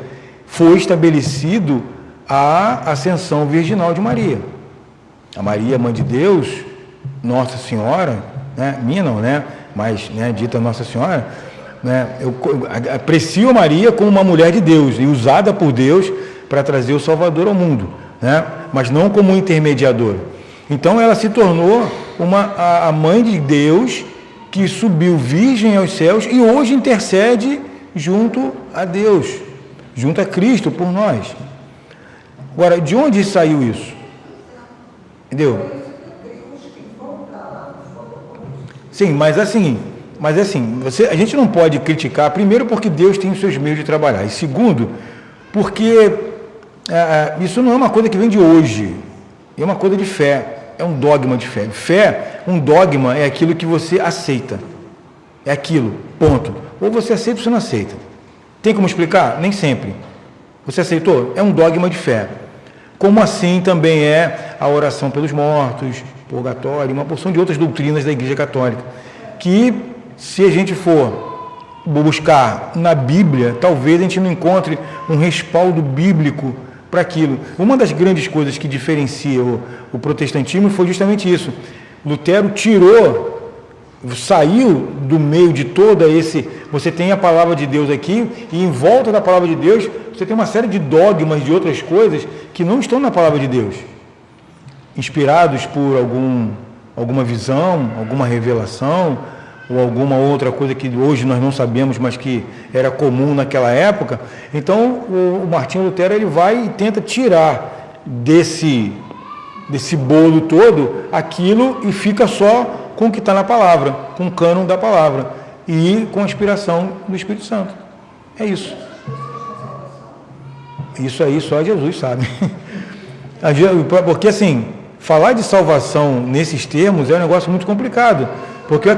foi estabelecido a ascensão virginal de Maria. A Maria, mãe de Deus, Nossa Senhora, minha não, mas dita Nossa Senhora, eu aprecio Maria como uma mulher de Deus e usada por Deus para trazer o Salvador ao mundo, mas não como intermediadora. Então ela se tornou a mãe de Deus que subiu virgem aos céus e hoje intercede junto a Deus, junto a Cristo por nós. Agora, de onde saiu isso? Entendeu? Sim, mas assim, a gente não pode criticar, primeiro porque Deus tem os seus meios de trabalhar, e segundo, porque isso não é uma coisa que vem de hoje, é uma coisa de fé. é um dogma de fé. Fé, um dogma é aquilo que você aceita. É aquilo, ponto. Ou você aceita ou você não aceita. Tem como explicar? Nem sempre. Você aceitou? É um dogma de fé. Como assim também é a oração pelos mortos, purgatório, uma porção de outras doutrinas da Igreja Católica, que se a gente for buscar na Bíblia, talvez a gente não encontre um respaldo bíblico para aquilo. Uma das grandes coisas que diferencia o protestantismo foi justamente isso. Lutero saiu do meio de toda esse... Você tem a palavra de Deus aqui, e em volta da palavra de Deus, você tem uma série de dogmas de outras coisas que não estão na palavra de Deus. Inspirados por alguma visão, alguma revelação, ou alguma outra coisa que hoje nós não sabemos, mas que era comum naquela época. Então, o Martinho Lutero, ele vai e tenta tirar desse bolo todo aquilo e fica só com o que está na palavra, com o cânon da palavra e com a inspiração do Espírito Santo. É isso. Isso aí só Jesus sabe. Porque assim, falar de salvação nesses termos é um negócio muito complicado, porque eu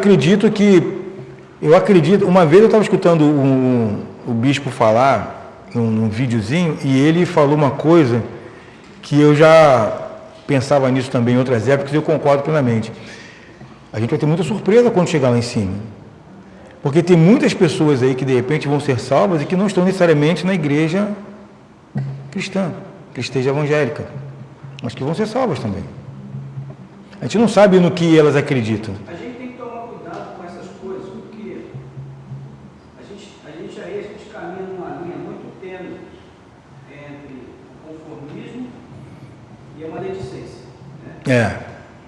acredito, uma vez eu estava escutando o bispo falar num videozinho, e ele falou uma coisa que eu já pensava nisso também em outras épocas, e eu concordo plenamente. A gente vai ter muita surpresa quando chegar lá em cima. Porque tem muitas pessoas aí que de repente vão ser salvas e que não estão necessariamente na igreja cristã, que esteja evangélica, mas que vão ser salvas também. A gente não sabe no que elas acreditam. A gente tem que tomar cuidado com essas coisas, porque a gente caminha numa linha muito tênue entre o conformismo e a maledicência. Né?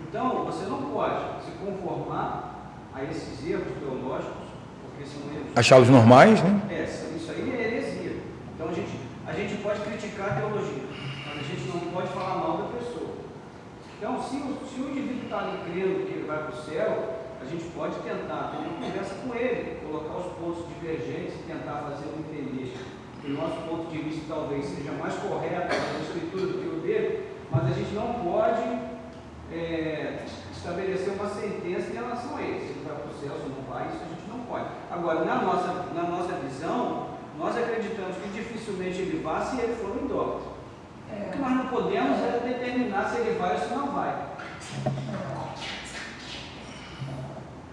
Então, você não pode se conformar a esses erros teológicos, porque são erros... Achá-los normais, né? Isso aí é heresia. Então, a gente pode criticar a teologia, mas a gente não pode falar mal da pessoa. Então, se o indivíduo está ali crendo que ele vai para o céu, a gente pode tentar ter uma conversa com ele, colocar os pontos divergentes e tentar fazê-lo entender que o nosso ponto de vista talvez seja mais correto na escritura do que o dele, mas a gente não pode estabelecer uma sentença em relação a ele. Se ele vai para o céu, se não vai, isso a gente não pode. Agora, na nossa visão, nós acreditamos que dificilmente ele vá se ele for um indóctrino. O que nós não podemos é determinar se ele vai ou se não vai.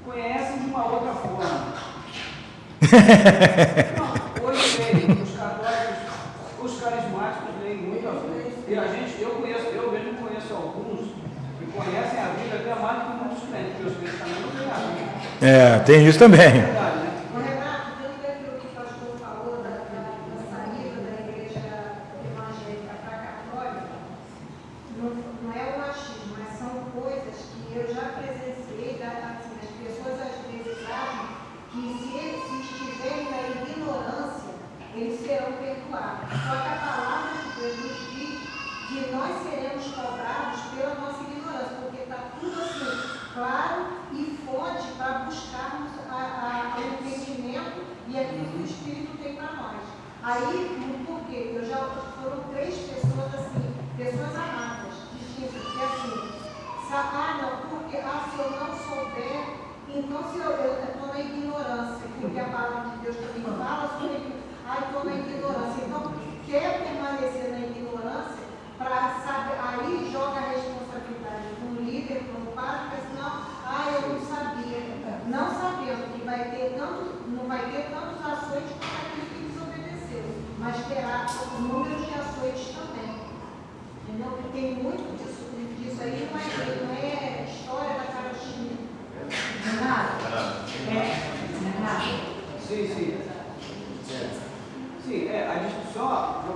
Conhecem de uma outra forma. Não, hoje leem, os católicos, os carismáticos leem muito a fundo. E eu mesmo conheço alguns que conhecem a Bíblia até mais do que muitos crentes, porque os crentes também não têm a Bíblia. Tem isso também. É verdade, né? Renato, dentro daquilo que o pastor falou da saída da igreja evangélica para a católica, não é o machismo, mas são coisas que eu já presenciei, assim, as pessoas às vezes acham que se estiverem na ignorância, eles serão perdoados. Só que a palavra de Deus nos diz que nós seremos cobrados pela nossa ignorância, porque está tudo assim, claro e forte para buscarmos o entendimento e aquilo que o Espírito tem para nós. Aí, por quê? Foram 3 pessoas assim, pessoas amadas, distintas, que assim, porque se eu não souber, então se eu estou na ignorância, porque a palavra de Deus também fala sobre estou na ignorância. Então, quer permanecer na ignorância para saber, aí joga a responsabilidade no líder, no padre, mas não, eu não sabia. Não sabendo que não vai ter tantos açoites como aquele que desobedeceu, mas terá números de açoites também. Entendeu? Porque tem muito disso aí, não é história da carochinha. Renato? Sim. Sim,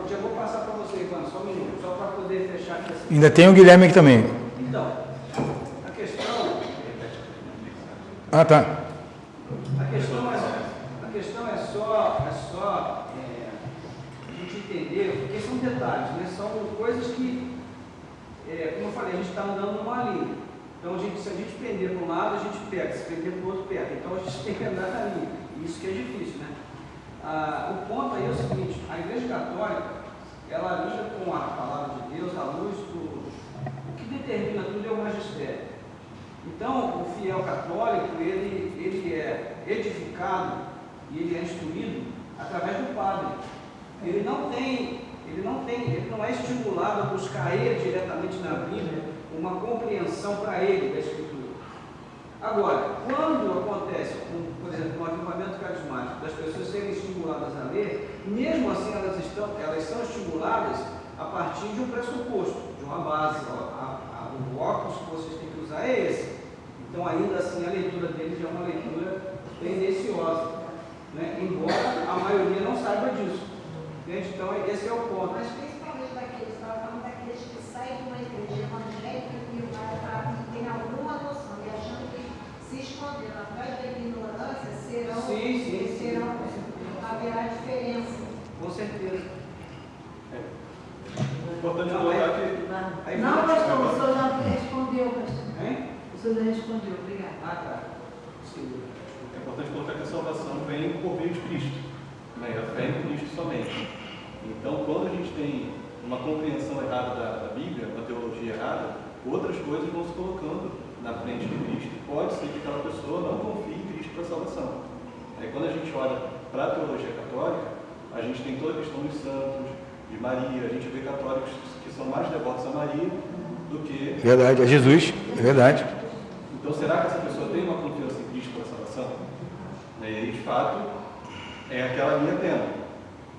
já vou passar para você, Ivan, só um minuto, só para poder fechar aqui assim. Ainda tem o Guilherme aqui também. Então, a questão... Tá. A questão é só a gente entender, porque são detalhes, né? São coisas que, como eu falei, a gente está andando numa linha. Então, se a gente pender para um lado, a gente pega, se pender para o outro, pega. Então, a gente tem que andar na linha. Isso que é difícil, né? O ponto aí é o seguinte, a Igreja Católica, ela lida com a palavra de Deus à luz do que determina tudo é o magistério. Então, o fiel católico, ele é edificado e ele é instruído através do padre. Ele não é estimulado a buscar ele diretamente na Bíblia uma compreensão para ele da Escritura. Agora, quando acontece, por exemplo, um avivamento carismático, das pessoas serem estimuladas a ler, mesmo assim elas são estimuladas a partir de um pressuposto, de uma base. O óculos que vocês têm que usar é esse. Então, ainda assim, a leitura deles é uma leitura tendenciosa, né? Embora a maioria não saiba disso. Entende? Então, esse é o ponto. Mas principalmente daqueles, estava falando daqueles que saem de uma igreja evangélica e tem alguma noção, e achando que se escondendo atrás da ignorância serão haverá diferença. Com certeza. Importante colocar que... Não, pastor, o senhor já respondeu, pastor. Hein? O senhor já respondeu, obrigado. Ah, tá. Sim. É importante colocar que a salvação vem por meio de Cristo, né? A fé em Cristo somente. Então, quando a gente tem uma compreensão errada da Bíblia, uma teologia errada, outras coisas vão se colocando na frente de Cristo. Pode ser que aquela pessoa não confie em Cristo para a salvação. Quando a gente olha para a teologia católica, a gente tem toda a questão dos santos, de Maria, a gente vê católicos que são mais devotos a Maria do que... Verdade, a Jesus, é verdade. Então, será que essa pessoa tem uma confiança em Cristo para a salvação? E aí, de fato, é aquela linha tênue.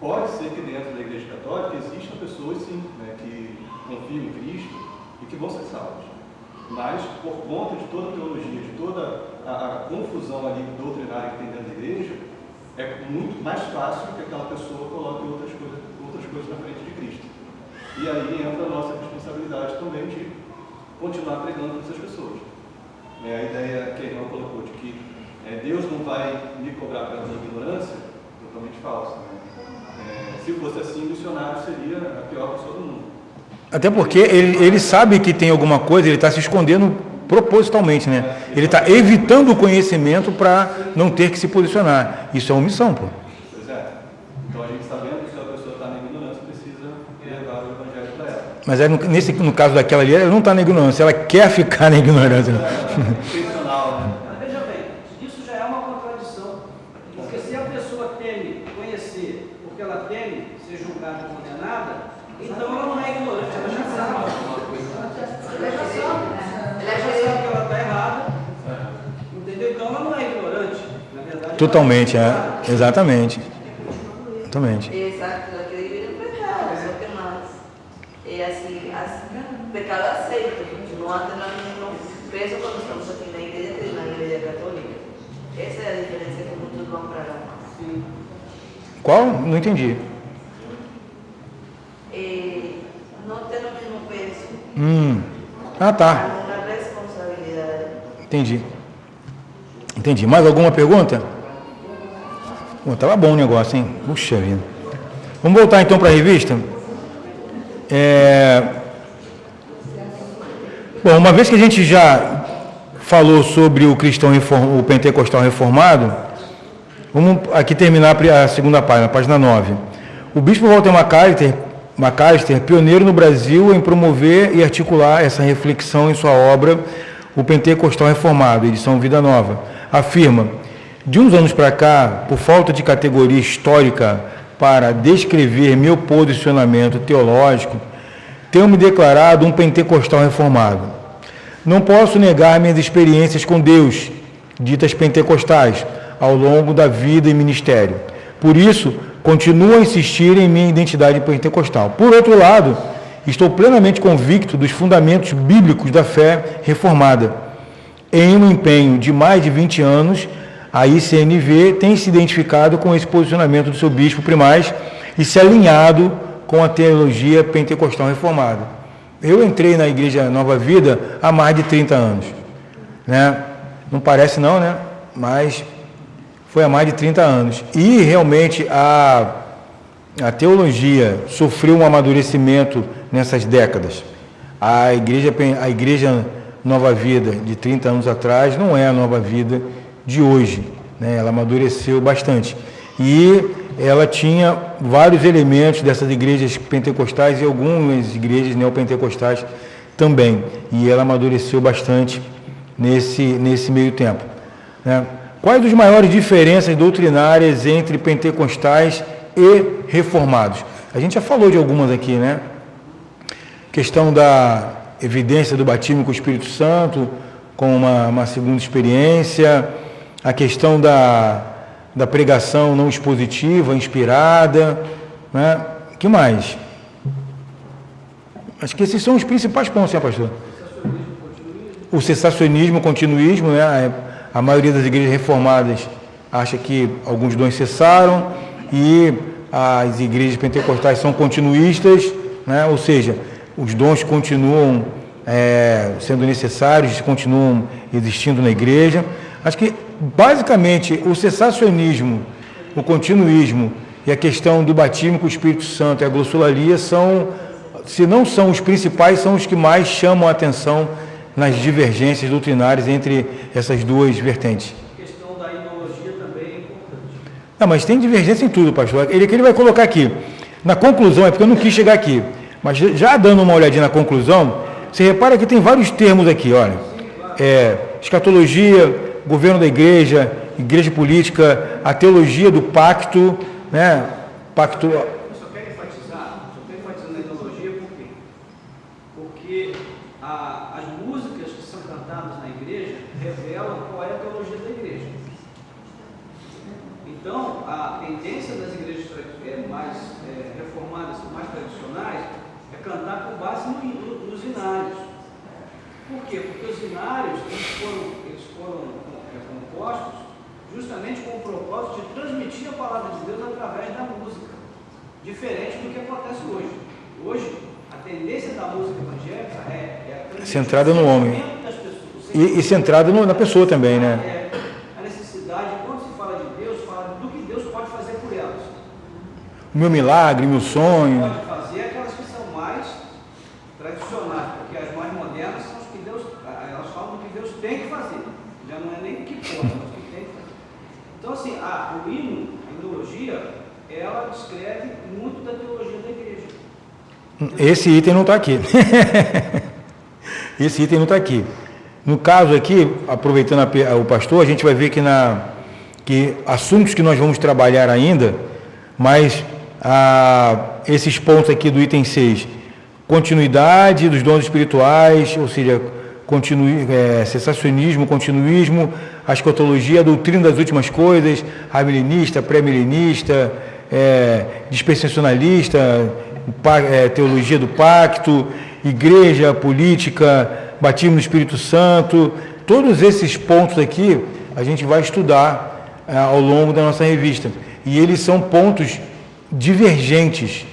Pode ser que dentro da Igreja Católica existam pessoas, sim, né, que confiam em Cristo e que vão ser salvas. Mas, por conta de toda a teologia, de toda a confusão ali doutrinária que tem dentro da Igreja, é muito mais fácil que aquela pessoa coloque outras coisas na frente de Cristo. E aí entra a nossa responsabilidade também de continuar pregando para essas pessoas. A ideia que a irmã colocou de que Deus não vai me cobrar pela minha ignorância, totalmente falsa. Se fosse assim, o missionário seria a pior pessoa do mundo. Até porque ele sabe que tem alguma coisa, ele está se escondendo propositalmente, né? Ele está evitando o conhecimento para não ter que se posicionar. Isso é omissão, pô. Pois é. Então a gente sabendo que se a pessoa está na ignorância, precisa levar o evangelho para ela. Mas no caso daquela ali, ela não está na ignorância, ela quer ficar na ignorância. Né? Intencional, né? Mas veja bem, isso já é uma contradição. Porque se a pessoa teme conhecer, porque ela teme ser julgada e condenada, então ela não é ignorante, ela já sabe alguma coisa. Ela já sabe que ela está errada, entendeu? Então ela não é ignorante, na verdade. Totalmente, exatamente. Totalmente. Exacto, lo que divide el pecado, lo que más. Pecado aceito, no anda no mismo peso cuando estamos aquí en la iglesia que en la iglesia católica. Esa es la diferencia que muchos van para lá. Sim. Qual? Não entendi. No tem o mesmo peso. Ah, tá. Uma responsabilidade. Entendi. Mais alguma pergunta? Pô, tava bom o negócio, hein? Puxa vida. Vamos voltar então para a revista? Bom, uma vez que a gente já falou sobre o o pentecostal reformado, vamos aqui terminar a segunda página, página 9. O bispo Walter Macalester, pioneiro no Brasil em promover e articular essa reflexão em sua obra O Pentecostal Reformado, edição Vida Nova, afirma: de uns anos para cá, por falta de categoria histórica para descrever meu posicionamento teológico, tenho me declarado um pentecostal reformado. Não posso negar minhas experiências com Deus, ditas pentecostais, ao longo da vida e ministério. Por isso, continuo a insistir em minha identidade pentecostal. Por outro lado, estou plenamente convicto dos fundamentos bíblicos da fé reformada. Em um empenho de mais de 20 anos, a ICNV tem se identificado com esse posicionamento do seu bispo primaz e se alinhado com a teologia pentecostal reformada. Eu entrei na Igreja Nova Vida há mais de 30 anos. Né? Não parece não, né? Mas foi há mais de 30 anos. E realmente a teologia sofreu um amadurecimento nessas décadas. A Igreja Nova Vida de 30 anos atrás não é a Nova Vida de hoje, né? Ela amadureceu bastante. E ela tinha vários elementos dessas igrejas pentecostais e algumas igrejas neopentecostais também. E ela amadureceu bastante nesse meio tempo, né? Quais as maiores diferenças doutrinárias entre pentecostais e reformados? A gente já falou de algumas aqui, né? Questão da evidência do batismo com o Espírito Santo, com uma segunda experiência, a questão da pregação não expositiva, inspirada, né? O que mais? Acho que esses são os principais pontos, né, pastor? O cessacionismo, o continuismo, né? A maioria das igrejas reformadas acha que alguns dons cessaram e as igrejas pentecostais são continuistas, né? Ou seja, os dons continuam sendo necessários, continuam existindo na igreja. Acho que, basicamente, o cessacionismo, o continuismo e a questão do batismo com o Espírito Santo e a glossolalia são, se não são os principais, são os que mais chamam a atenção nas divergências doutrinárias entre essas duas vertentes. A questão da ideologia também é importante. Não, mas tem divergência em tudo, pastor. Ele vai colocar aqui. Na conclusão, é porque eu não quis chegar aqui, mas já dando uma olhadinha na conclusão, você repara que tem vários termos aqui, olha. Escatologia, governo da igreja, igreja política, a teologia do pacto, né? Pacto. Eu só quero enfatizar na ideologia por quê? Porque as músicas que são cantadas na igreja revelam qual é a teologia da igreja. Então, a tendência das igrejas mais reformadas, mais tradicionais, é cantar com base nos hinários. Por quê? Porque os hinários eles foram compostos justamente com o propósito de transmitir a palavra de Deus através da música, diferente do que acontece hoje. Hoje, a tendência da música evangélica é centrada no homem das pessoas, e centrada na pessoa também, né? A necessidade, quando se fala de Deus, fala do que Deus pode fazer por elas. O meu milagre, meu sonho. Pode fazer aquelas que são mais tradicionais, porque as mais modernas são as que Deus, elas falam do que Deus tem que fazer. Já não é nem o que pode, mas o que tem que fazer. Então, assim, o hino, a ideologia, ela descreve muito da teologia da igreja. Esse item não está aqui. Esse item não está aqui. No caso aqui, aproveitando o pastor, a gente vai ver que assuntos que nós vamos trabalhar ainda, mas esses pontos aqui do item 6, continuidade dos dons espirituais, ou seja, cessacionismo, continuismo, a escatologia, a doutrina das últimas coisas, amilenista, pré-milenista, dispensacionalista, teologia do pacto, igreja, política, batismo no Espírito Santo, todos esses pontos aqui a gente vai estudar ao longo da nossa revista. E eles são pontos divergentes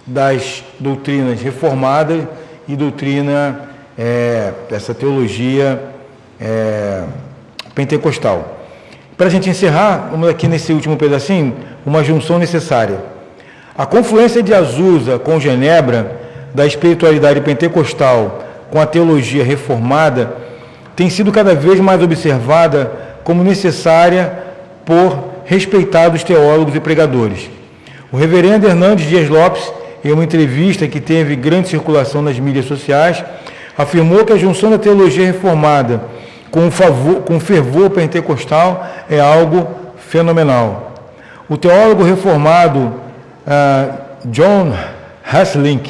das doutrinas reformadas e doutrina dessa teologia pentecostal. Para a gente encerrar, vamos aqui nesse último pedacinho, uma junção necessária. A confluência de Azusa com Genebra, da espiritualidade pentecostal com a teologia reformada, tem sido cada vez mais observada como necessária por respeitados teólogos e pregadores. O reverendo Hernandes Dias Lopes, em uma entrevista que teve grande circulação nas mídias sociais, afirmou que a junção da teologia reformada com o fervor pentecostal é algo fenomenal. O teólogo reformado John Hasling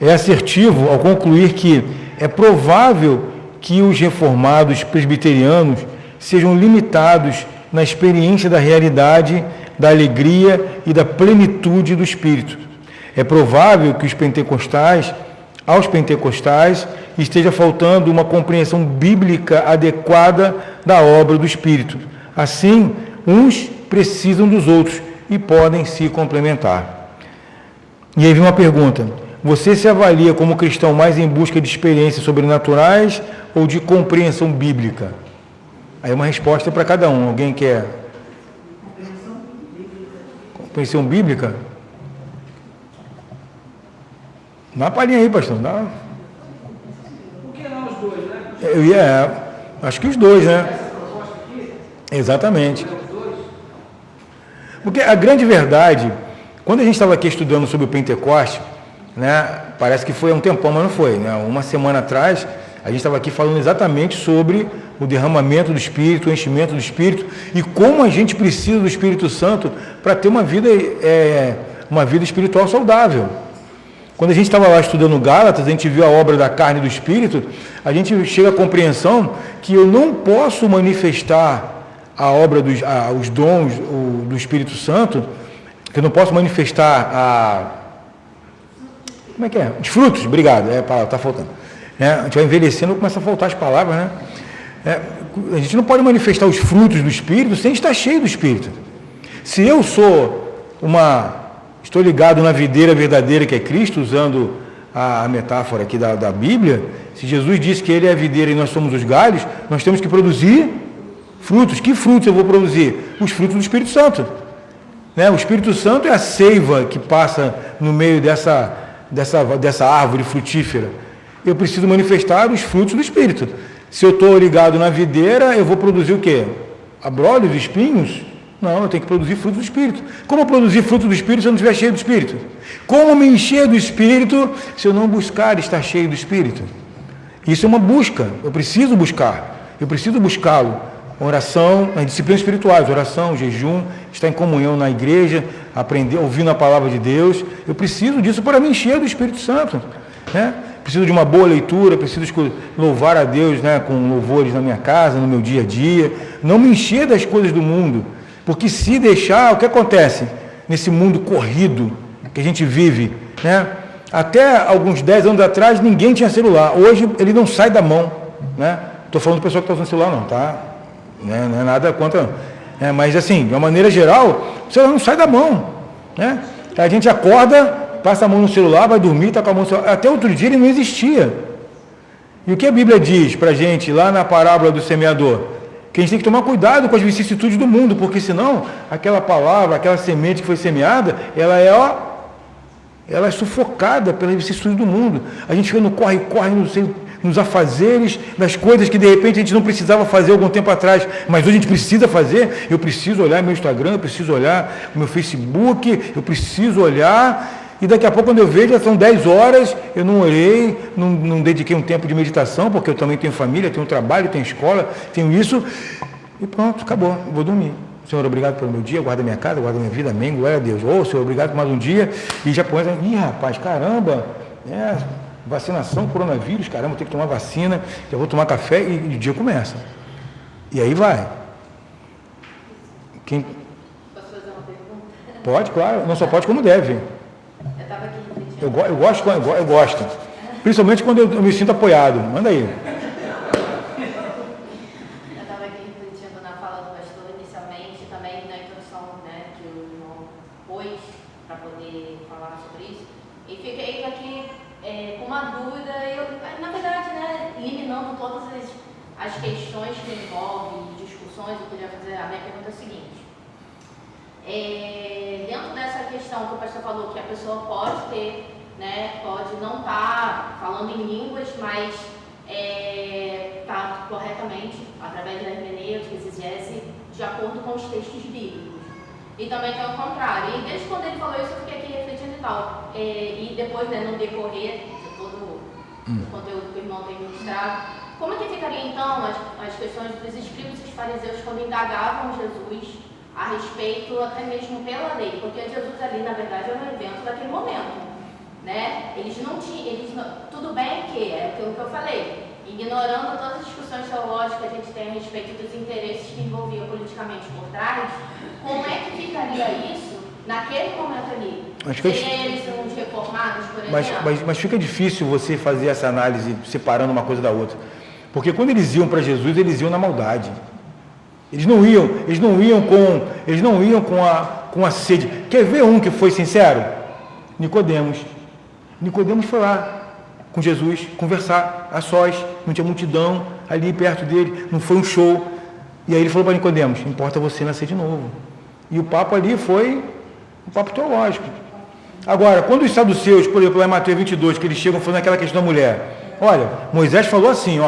é assertivo ao concluir que é provável que os reformados presbiterianos sejam limitados na experiência da realidade, da alegria e da plenitude do Espírito. É provável que aos pentecostais esteja faltando uma compreensão bíblica adequada da obra do Espírito. Assim, uns precisam dos outros e podem se complementar. E aí vem uma pergunta: você se avalia como cristão mais em busca de experiências sobrenaturais ou de compreensão bíblica? Aí uma resposta para cada um. Alguém quer? Compreensão bíblica? Dá uma palhinha aí, pastor. Dá. Por que não os dois, né? Acho que os dois, né? Essa proposta aqui, Exatamente. os dois. Porque a grande verdade, quando a gente estava aqui estudando sobre o Pentecoste, né? Parece que foi há um tempão, mas não foi, né? Uma semana atrás, a gente estava aqui falando exatamente sobre o derramamento do Espírito, o enchimento do Espírito e como a gente precisa do Espírito Santo para ter uma vida espiritual saudável. Quando a gente estava lá estudando Gálatas, a gente viu a obra da carne e do Espírito, a gente chega à compreensão que eu não posso manifestar a obra os dons do Espírito Santo, que eu não posso manifestar como é que é? Os frutos, obrigado, está faltando. A gente vai envelhecendo e começa a faltar as palavras, né? A gente não pode manifestar os frutos do Espírito sem estar cheio do Espírito. Se eu estou ligado na videira verdadeira que é Cristo, usando a metáfora aqui da Bíblia, se Jesus disse que Ele é a videira e nós somos os galhos, nós temos que produzir frutos. Que frutos eu vou produzir? Os frutos do Espírito Santo. O Espírito Santo é a seiva que passa no meio dessa árvore frutífera. Eu preciso manifestar os frutos do Espírito. Se eu estou ligado na videira, eu vou produzir o quê? Abrolhos, espinhos? Não, eu tenho que produzir frutos do Espírito. Como produzir frutos do Espírito se eu não estiver cheio do Espírito? Como me encher do Espírito se eu não buscar estar cheio do Espírito? Isso é uma busca, eu preciso buscá-lo. Oração, as disciplinas espirituais, oração, jejum, estar em comunhão na igreja, aprender, ouvindo a palavra de Deus. Eu preciso disso para me encher do Espírito Santo, né? Preciso de uma boa leitura, preciso louvar a Deus, né, com louvores na minha casa, no meu dia a dia, não me encher das coisas do mundo, porque se deixar, o que acontece nesse mundo corrido que a gente vive, né? Até alguns 10 anos atrás ninguém tinha celular, hoje ele não sai da mão, né? Estou falando do pessoal que está usando celular não, tá? Não é nada contra, mas assim, de uma maneira geral, o celular não sai da mão, né? A gente acorda, passa a mão no celular, vai dormir, está com a mão no celular. Até outro dia ele não existia. E o que a Bíblia diz para a gente, lá na parábola do semeador? Que a gente tem que tomar cuidado com as vicissitudes do mundo, porque senão, aquela palavra, aquela semente que foi semeada, ela é sufocada pelas vicissitudes do mundo. A gente fica no corre-corre, nos afazeres, das coisas que de repente a gente não precisava fazer algum tempo atrás, mas hoje a gente precisa fazer. Eu preciso olhar meu Instagram, eu preciso olhar o meu Facebook, eu preciso olhar... E daqui a pouco, quando eu vejo, já são 10 horas, eu não orei, não dediquei um tempo de meditação, porque eu também tenho família, tenho trabalho, tenho escola, tenho isso, e pronto, acabou, vou dormir. Senhor, obrigado pelo meu dia, guarda minha casa, guarda minha vida, amém, glória a Deus. Senhor, obrigado por mais um dia, e já põe, rapaz, caramba, vacinação, coronavírus, caramba, tenho que tomar vacina, já vou tomar café, e o dia começa. E aí vai. Posso fazer uma pergunta? Pode, claro, não só pode como deve. Eu estava aqui refletindo. Eu gosto. Principalmente quando eu me sinto apoiado. Manda aí. Eu estava aqui refletindo na fala do pastor inicialmente, também na introdução, né, que o irmão pôs para poder falar sobre isso. E fiquei aqui com uma dúvida, na verdade, né, eliminando todas as questões que envolvem discussões, eu queria fazer a minha pergunta é a seguinte. Dentro dessa questão que o pastor falou, que a pessoa pode ter, né, pode não estar falando em línguas, mas está corretamente, através da hermenêutica, exegese, de acordo com os textos bíblicos. E também tem o contrário. E desde quando ele falou isso, eu fiquei aqui refletindo e tal. E depois, né, no decorrer de todo o conteúdo que o irmão tem ministrado, como é que ficaria então as questões dos escribas e os fariseus quando indagavam Jesus a respeito até mesmo pela lei, porque Jesus ali, na verdade, era um evento daquele momento, né? Eles não tinham, tudo bem que é aquilo que eu falei, ignorando todas as discussões teológicas que a gente tem a respeito dos interesses que envolviam politicamente por trás, como é que ficaria isso naquele momento ali? Seria eles uns reformados, por exemplo? Mas fica difícil você fazer essa análise separando uma coisa da outra, porque quando eles iam para Jesus, eles iam na maldade. Eles não iam com a sede. Quer ver um que foi sincero? Nicodemos. Nicodemos foi lá com Jesus conversar a sós, não tinha multidão ali perto dele, não foi um show. E aí ele falou para Nicodemos: importa você nascer de novo. E o papo ali foi um papo teológico. Agora, quando os saduceus, por exemplo, lá em Mateus 22, que eles chegam falando aquela questão da mulher, olha, Moisés falou assim,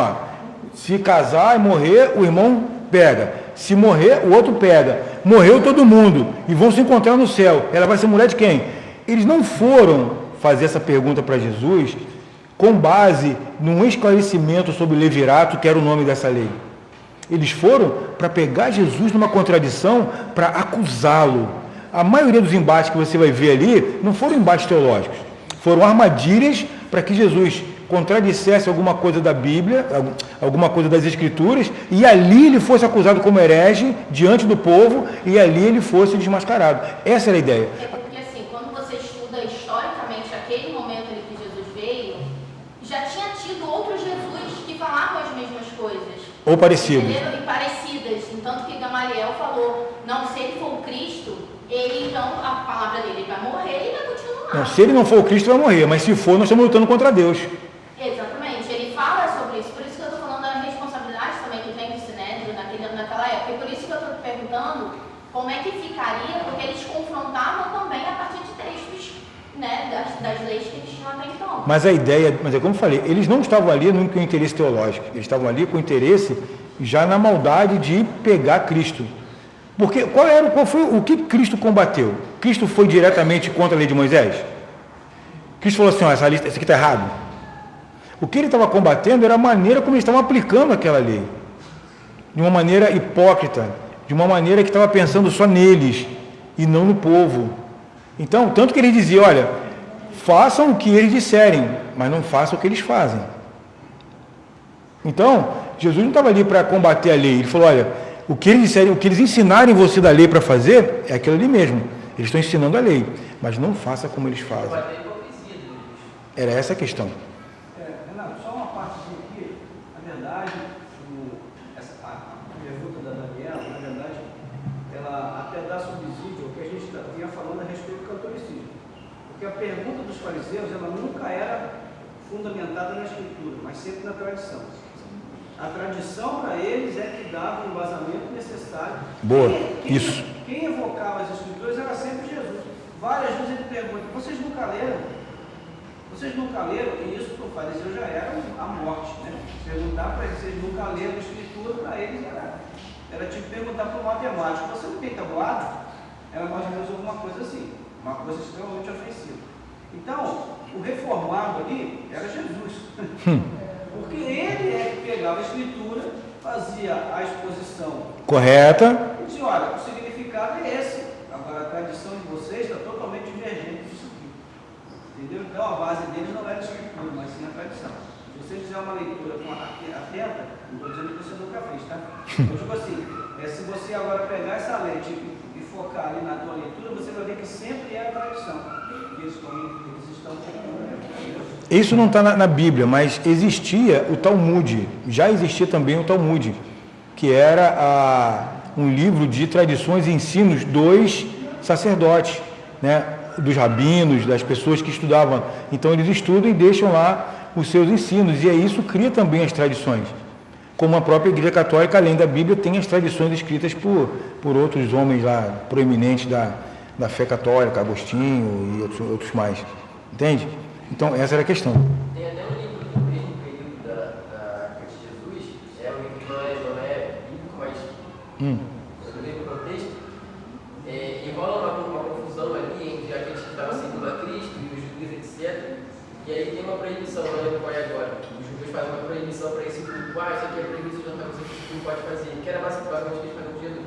se casar e morrer, o irmão pega. Se morrer, o outro pega. Morreu todo mundo e vão se encontrar no céu. Ela vai ser mulher de quem? Eles não foram fazer essa pergunta para Jesus com base num esclarecimento sobre o levirato, que era o nome dessa lei. Eles foram para pegar Jesus numa contradição, para acusá-lo. A maioria dos embates que você vai ver ali não foram embates teológicos, foram armadilhas para que Jesus contradissesse alguma coisa da Bíblia, alguma coisa das Escrituras, e ali ele fosse acusado como herege diante do povo, e ali ele fosse desmascarado. Essa era a ideia. É porque assim, quando você estuda historicamente aquele momento em que Jesus veio, já tinha tido outro Jesus que falavam as mesmas coisas. Ou parecidos. E parecidas. Tanto que Gamaliel falou, não, se ele for o Cristo, ele então, a palavra dele vai morrer e vai continuar. Não, se ele não for o Cristo, vai morrer, mas se for, nós estamos lutando contra Deus. Exatamente, ele fala sobre isso, por isso que eu estou falando da responsabilidade também que tem do Sinédrio naquela época, e por isso que eu estou te perguntando como é que ficaria, porque eles confrontavam também a partir de textos, né, das leis que eles tinham até então. Mas a ideia, mas é como eu falei, eles não estavam ali no único interesse teológico, eles estavam ali com interesse já na maldade de pegar Cristo. Porque qual foi o que Cristo combateu? Cristo foi diretamente contra a lei de Moisés? Cristo falou assim, ó, essa aqui está errado. O que ele estava combatendo era a maneira como eles estavam aplicando aquela lei. De uma maneira hipócrita, de uma maneira que estava pensando só neles e não no povo. Então, tanto que ele dizia, olha, façam o que eles disserem, mas não façam o que eles fazem. Então, Jesus não estava ali para combater a lei. Ele falou, olha, o que eles disserem, o que eles ensinarem você da lei para fazer, é aquilo ali mesmo. Eles estão ensinando a lei, mas não faça como eles fazem. Era essa a questão. Renato, só uma parte aqui, na verdade, a pergunta da Daniela, na verdade, ela até dá subsídio ao que a gente vinha falando a respeito do catolicismo. Porque a pergunta dos fariseus, ela nunca era fundamentada na Escritura, mas sempre na tradição. A tradição para eles é que dava o embasamento necessário. Boa, isso. Quem evocava as Escrituras era sempre Jesus. Várias vezes ele pergunta, vocês nunca leram? Vocês nunca leram? E isso para o fariseu já era a morte, né? Perguntar para eles, vocês nunca leram a Escritura, para eles era tipo perguntar para o matemático, você não tem tabuado? Era mais ou menos alguma coisa assim, uma coisa extremamente ofensiva. Então, o reformado ali era Jesus. Porque ele é que pegava a Escritura, fazia a exposição correta. e dizia, olha, o significado é esse. Agora, a tradição de vocês está totalmente divergente disso aqui. Entendeu? Então, a base dele não era a Escritura, mas sim a tradição. Se você fizer uma leitura atenta, não estou dizendo que você nunca fez, tá? Eu digo assim, se você agora pegar essa lente e focar ali na tua leitura, você vai ver que sempre é a tradição. Eles estão Isso não está na Bíblia, mas existia o Talmud, já existia também o Talmud, que era um livro de tradições e ensinos dos sacerdotes, né, dos rabinos, das pessoas que estudavam. Então eles estudam e deixam lá os seus ensinos, e aí isso cria também as tradições. Como a própria Igreja Católica, além da Bíblia, tem as tradições escritas por outros homens lá proeminentes da fé católica, Agostinho e outros mais. Entende? Então, essa era a questão. Tem até um livro do mesmo período da de Jesus, um livro que não é bíblico, mas no mesmo contexto, e rola uma confusão ali entre aqueles que estavam seguindo a Cristo e os judeus, etc. E aí tem uma proibição, não lembro qual é agora. Os judeus fazem uma proibição para esse grupo, isso aqui é proibido, já não pode fazer, que era basicamente o que eles faziam com Jesus.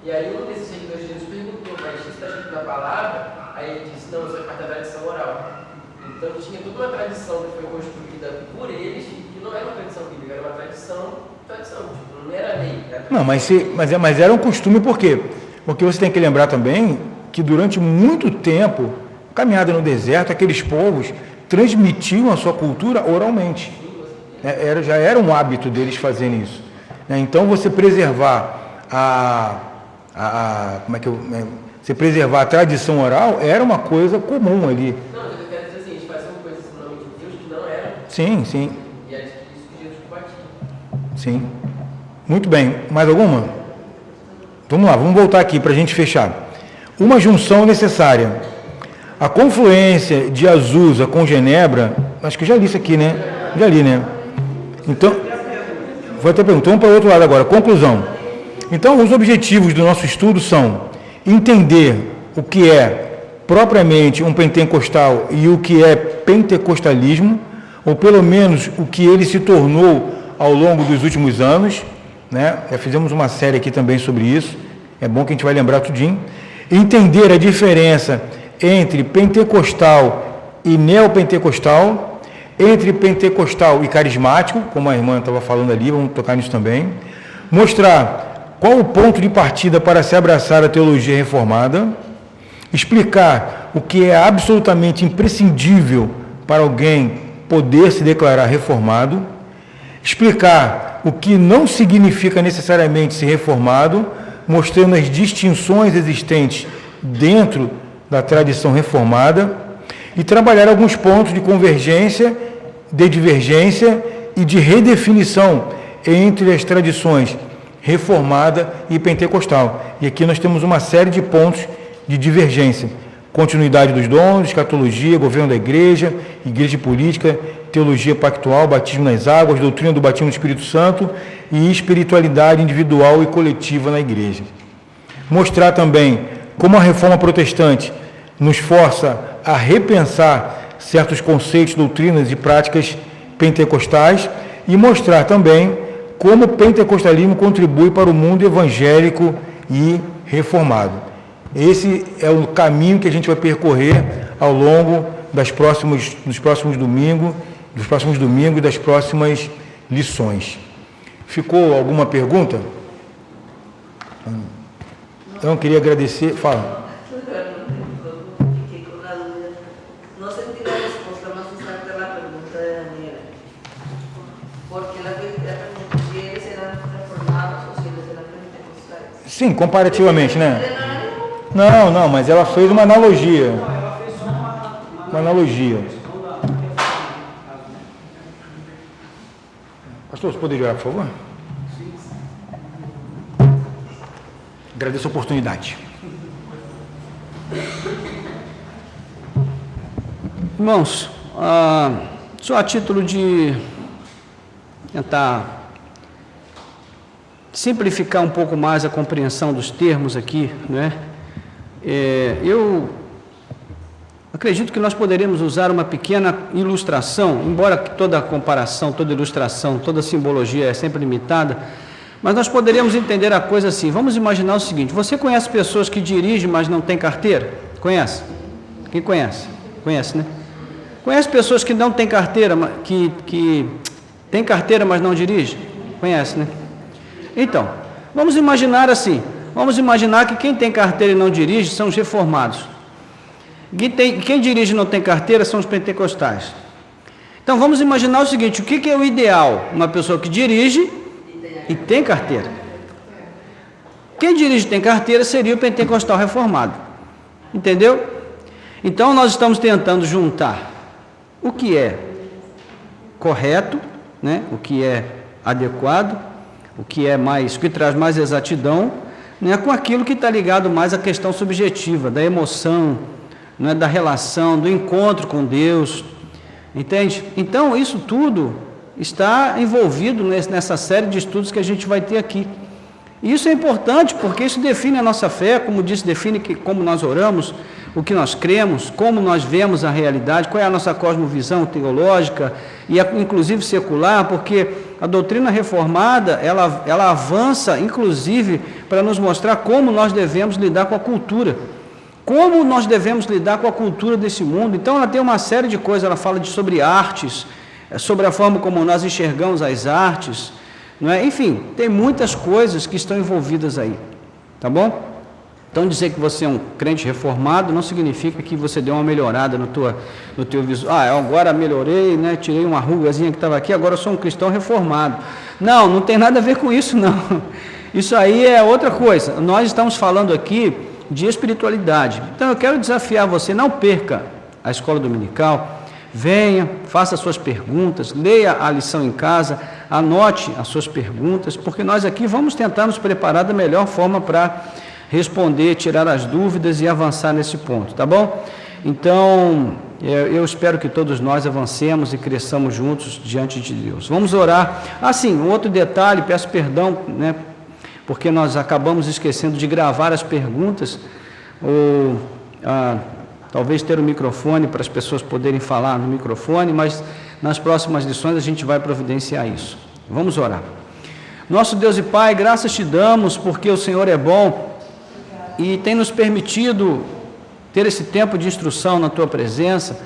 E aí um desses seguidores de Jesus perguntou, mas isso está escrito na palavra? Aí ele disse, não, isso é parte da tradição oral. Então tinha toda uma tradição que foi construída por eles, que não era uma tradição bíblica, era uma tradição, tipo, não era lei. Não, mas era um costume, por quê? Porque você tem que lembrar também que durante muito tempo, caminhada no deserto, aqueles povos transmitiam a sua cultura oralmente. Já era um hábito deles fazerem isso. Então você preservar você preservar a tradição oral era uma coisa comum ali. Não, eu quero dizer assim, eles faziam coisas no nome de Deus que não eram. Sim, sim. E é isso que Jesus combatia. Sim. Muito bem. Mais alguma? Vamos lá, vamos voltar aqui para a gente fechar. Uma junção necessária. A confluência de Azusa com Genebra, acho que eu já li isso aqui, né? Já li, né? Então, vou até perguntar, vamos para o outro lado agora. Conclusão. Então, os objetivos do nosso estudo são entender o que é propriamente um pentecostal e o que é pentecostalismo, ou pelo menos o que ele se tornou ao longo dos últimos anos, né? Já fizemos uma série aqui também sobre isso, é bom que a gente vai lembrar tudinho. Entender a diferença entre pentecostal e neopentecostal, entre pentecostal e carismático, como a irmã estava falando ali, vamos tocar nisso também. Mostrar qual o ponto de partida para se abraçar a teologia reformada, explicar o que é absolutamente imprescindível para alguém poder se declarar reformado, explicar o que não significa necessariamente ser reformado, mostrando as distinções existentes dentro da tradição reformada e trabalhar alguns pontos de convergência, de divergência e de redefinição entre as tradições reformada e pentecostal. E aqui nós temos uma série de pontos de divergência: continuidade dos dons, escatologia, governo da igreja, igreja política, teologia pactual, batismo nas águas, doutrina do batismo no Espírito Santo e espiritualidade individual e coletiva na igreja. Mostrar também como a reforma protestante nos força a repensar certos conceitos, doutrinas e práticas pentecostais, e mostrar também como o pentecostalismo contribui para o mundo evangélico e reformado. Esse é o caminho que a gente vai percorrer ao longo dos próximos domingos e das próximas lições. Ficou alguma pergunta? Então, eu queria agradecer. Fala. Fiquei com a dúvida. No sentí la respuesta más exacta a la pregunta de Daniela. Porque la pregunta si eles eram reformados ou se eles eram pentecostais. Sim, comparativamente, né? Não, mas ela fez uma analogia. Ela fez só Uma analogia. Pastor, você poderia orar, por favor? Agradeço a oportunidade. Irmãos, só a título de tentar simplificar um pouco mais a compreensão dos termos aqui, né? Eu acredito que nós poderíamos usar uma pequena ilustração, embora toda comparação, toda ilustração, toda simbologia é sempre limitada, mas nós poderíamos entender a coisa assim. Vamos imaginar o seguinte: você conhece pessoas que dirigem, mas não têm carteira? Conhece? Quem conhece? Conhece, né? Conhece pessoas que não têm carteira, que têm carteira, mas não dirigem? Conhece, né? Então, vamos imaginar assim. Vamos imaginar que quem tem carteira e não dirige são os reformados. Quem dirige e não tem carteira são os pentecostais. Então, vamos imaginar o seguinte: o que é o ideal? Uma pessoa que dirige e tem carteira. Quem dirige e tem carteira seria o pentecostal reformado. Entendeu? Então, nós estamos tentando juntar o que é correto, né? O que é adequado, o que traz mais exatidão, né? Com aquilo que está ligado mais à questão subjetiva, da emoção, né? Da relação, do encontro com Deus. Entende? Então, isso tudo está envolvido nessa série de estudos que a gente vai ter aqui. E isso é importante porque isso define a nossa fé, como disse, define como nós oramos, o que nós cremos, como nós vemos a realidade, qual é a nossa cosmovisão teológica e inclusive secular, porque a doutrina reformada, ela avança inclusive para nos mostrar como nós devemos lidar com a cultura, como nós devemos lidar com a cultura desse mundo. Então ela tem uma série de coisas, ela fala sobre artes, sobre a forma como nós enxergamos as artes, não é? Enfim, tem muitas coisas que estão envolvidas aí, tá bom? Então, dizer que você é um crente reformado não significa que você deu uma melhorada no teu visual. Agora melhorei, né? Tirei uma rugazinha que estava aqui, agora eu sou um cristão reformado. Não tem nada a ver com isso, não. Isso aí é outra coisa. Nós estamos falando aqui de espiritualidade. Então, eu quero desafiar você, não perca a escola dominical, venha, faça suas perguntas, leia a lição em casa, anote as suas perguntas, porque nós aqui vamos tentar nos preparar da melhor forma para responder, tirar as dúvidas e avançar nesse ponto, tá bom? Então, eu espero que todos nós avancemos e cresçamos juntos diante de Deus. Vamos orar. Sim, um outro detalhe, peço perdão, né, porque nós acabamos esquecendo de gravar as perguntas. talvez ter um microfone para as pessoas poderem falar no microfone, mas nas próximas lições a gente vai providenciar isso. Vamos orar. Nosso Deus e Pai, graças te damos porque o Senhor é bom e tem nos permitido ter esse tempo de instrução na tua presença.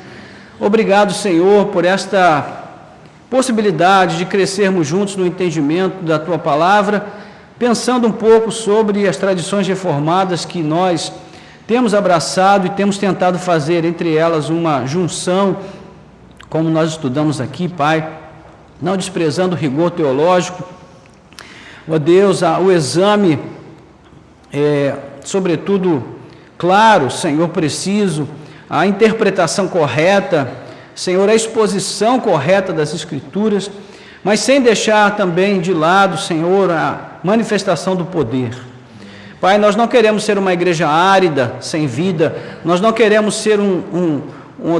Obrigado, Senhor, por esta possibilidade de crescermos juntos no entendimento da tua palavra, pensando um pouco sobre as tradições reformadas que nós temos abraçado e temos tentado fazer entre elas uma junção, como nós estudamos aqui, Pai, não desprezando o rigor teológico, ó Deus, o exame, sobretudo, claro, Senhor, preciso, a interpretação correta, Senhor, a exposição correta das Escrituras, mas sem deixar também de lado, Senhor, a manifestação do poder. Pai, nós não queremos ser uma igreja árida, sem vida, nós não queremos ser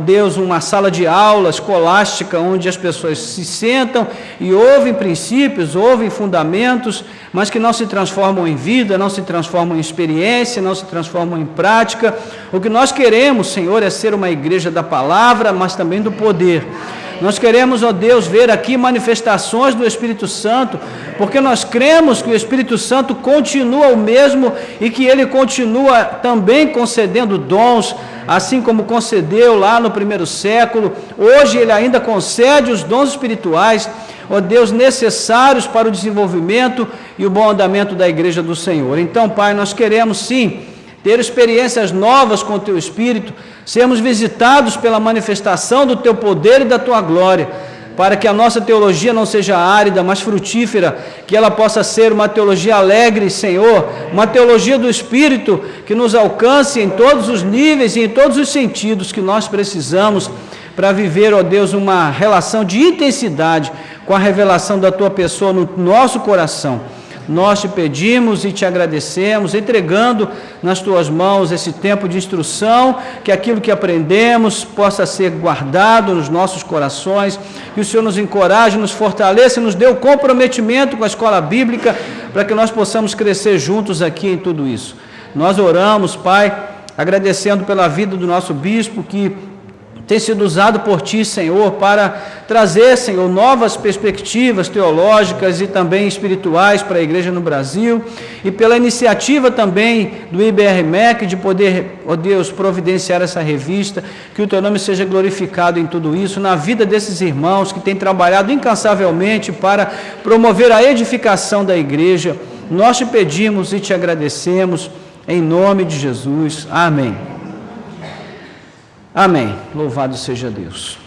Deus, uma sala de aula escolástica onde as pessoas se sentam e ouvem princípios, ouvem fundamentos, mas que não se transformam em vida, não se transformam em experiência, não se transformam em prática. O que nós queremos, Senhor, é ser uma igreja da palavra, mas também do poder. Nós queremos, ó Deus, ver aqui manifestações do Espírito Santo, porque nós cremos que o Espírito Santo continua o mesmo e que ele continua também concedendo dons, assim como concedeu lá no primeiro século. Hoje ele ainda concede os dons espirituais, ó Deus, necessários para o desenvolvimento e o bom andamento da igreja do Senhor. Então, Pai, nós queremos sim ter experiências novas com o Teu Espírito, sermos visitados pela manifestação do Teu poder e da Tua glória, para que a nossa teologia não seja árida, mas frutífera, que ela possa ser uma teologia alegre, Senhor, uma teologia do Espírito, que nos alcance em todos os níveis e em todos os sentidos que nós precisamos para viver, ó Deus, uma relação de intensidade com a revelação da Tua pessoa no nosso coração. Nós te pedimos e te agradecemos, entregando nas tuas mãos esse tempo de instrução, que aquilo que aprendemos possa ser guardado nos nossos corações, que o Senhor nos encoraje, nos fortaleça, nos dê o comprometimento com a escola bíblica, para que nós possamos crescer juntos aqui em tudo isso. Nós oramos, Pai, agradecendo pela vida do nosso bispo, que tem sido usado por Ti, Senhor, para trazer, Senhor, novas perspectivas teológicas e também espirituais para a igreja no Brasil, e pela iniciativa também do IBRMEC de poder, ó Deus, providenciar essa revista, que o Teu nome seja glorificado em tudo isso, na vida desses irmãos que têm trabalhado incansavelmente para promover a edificação da igreja. Nós te pedimos e te agradecemos, em nome de Jesus. Amém. Amém. Louvado seja Deus.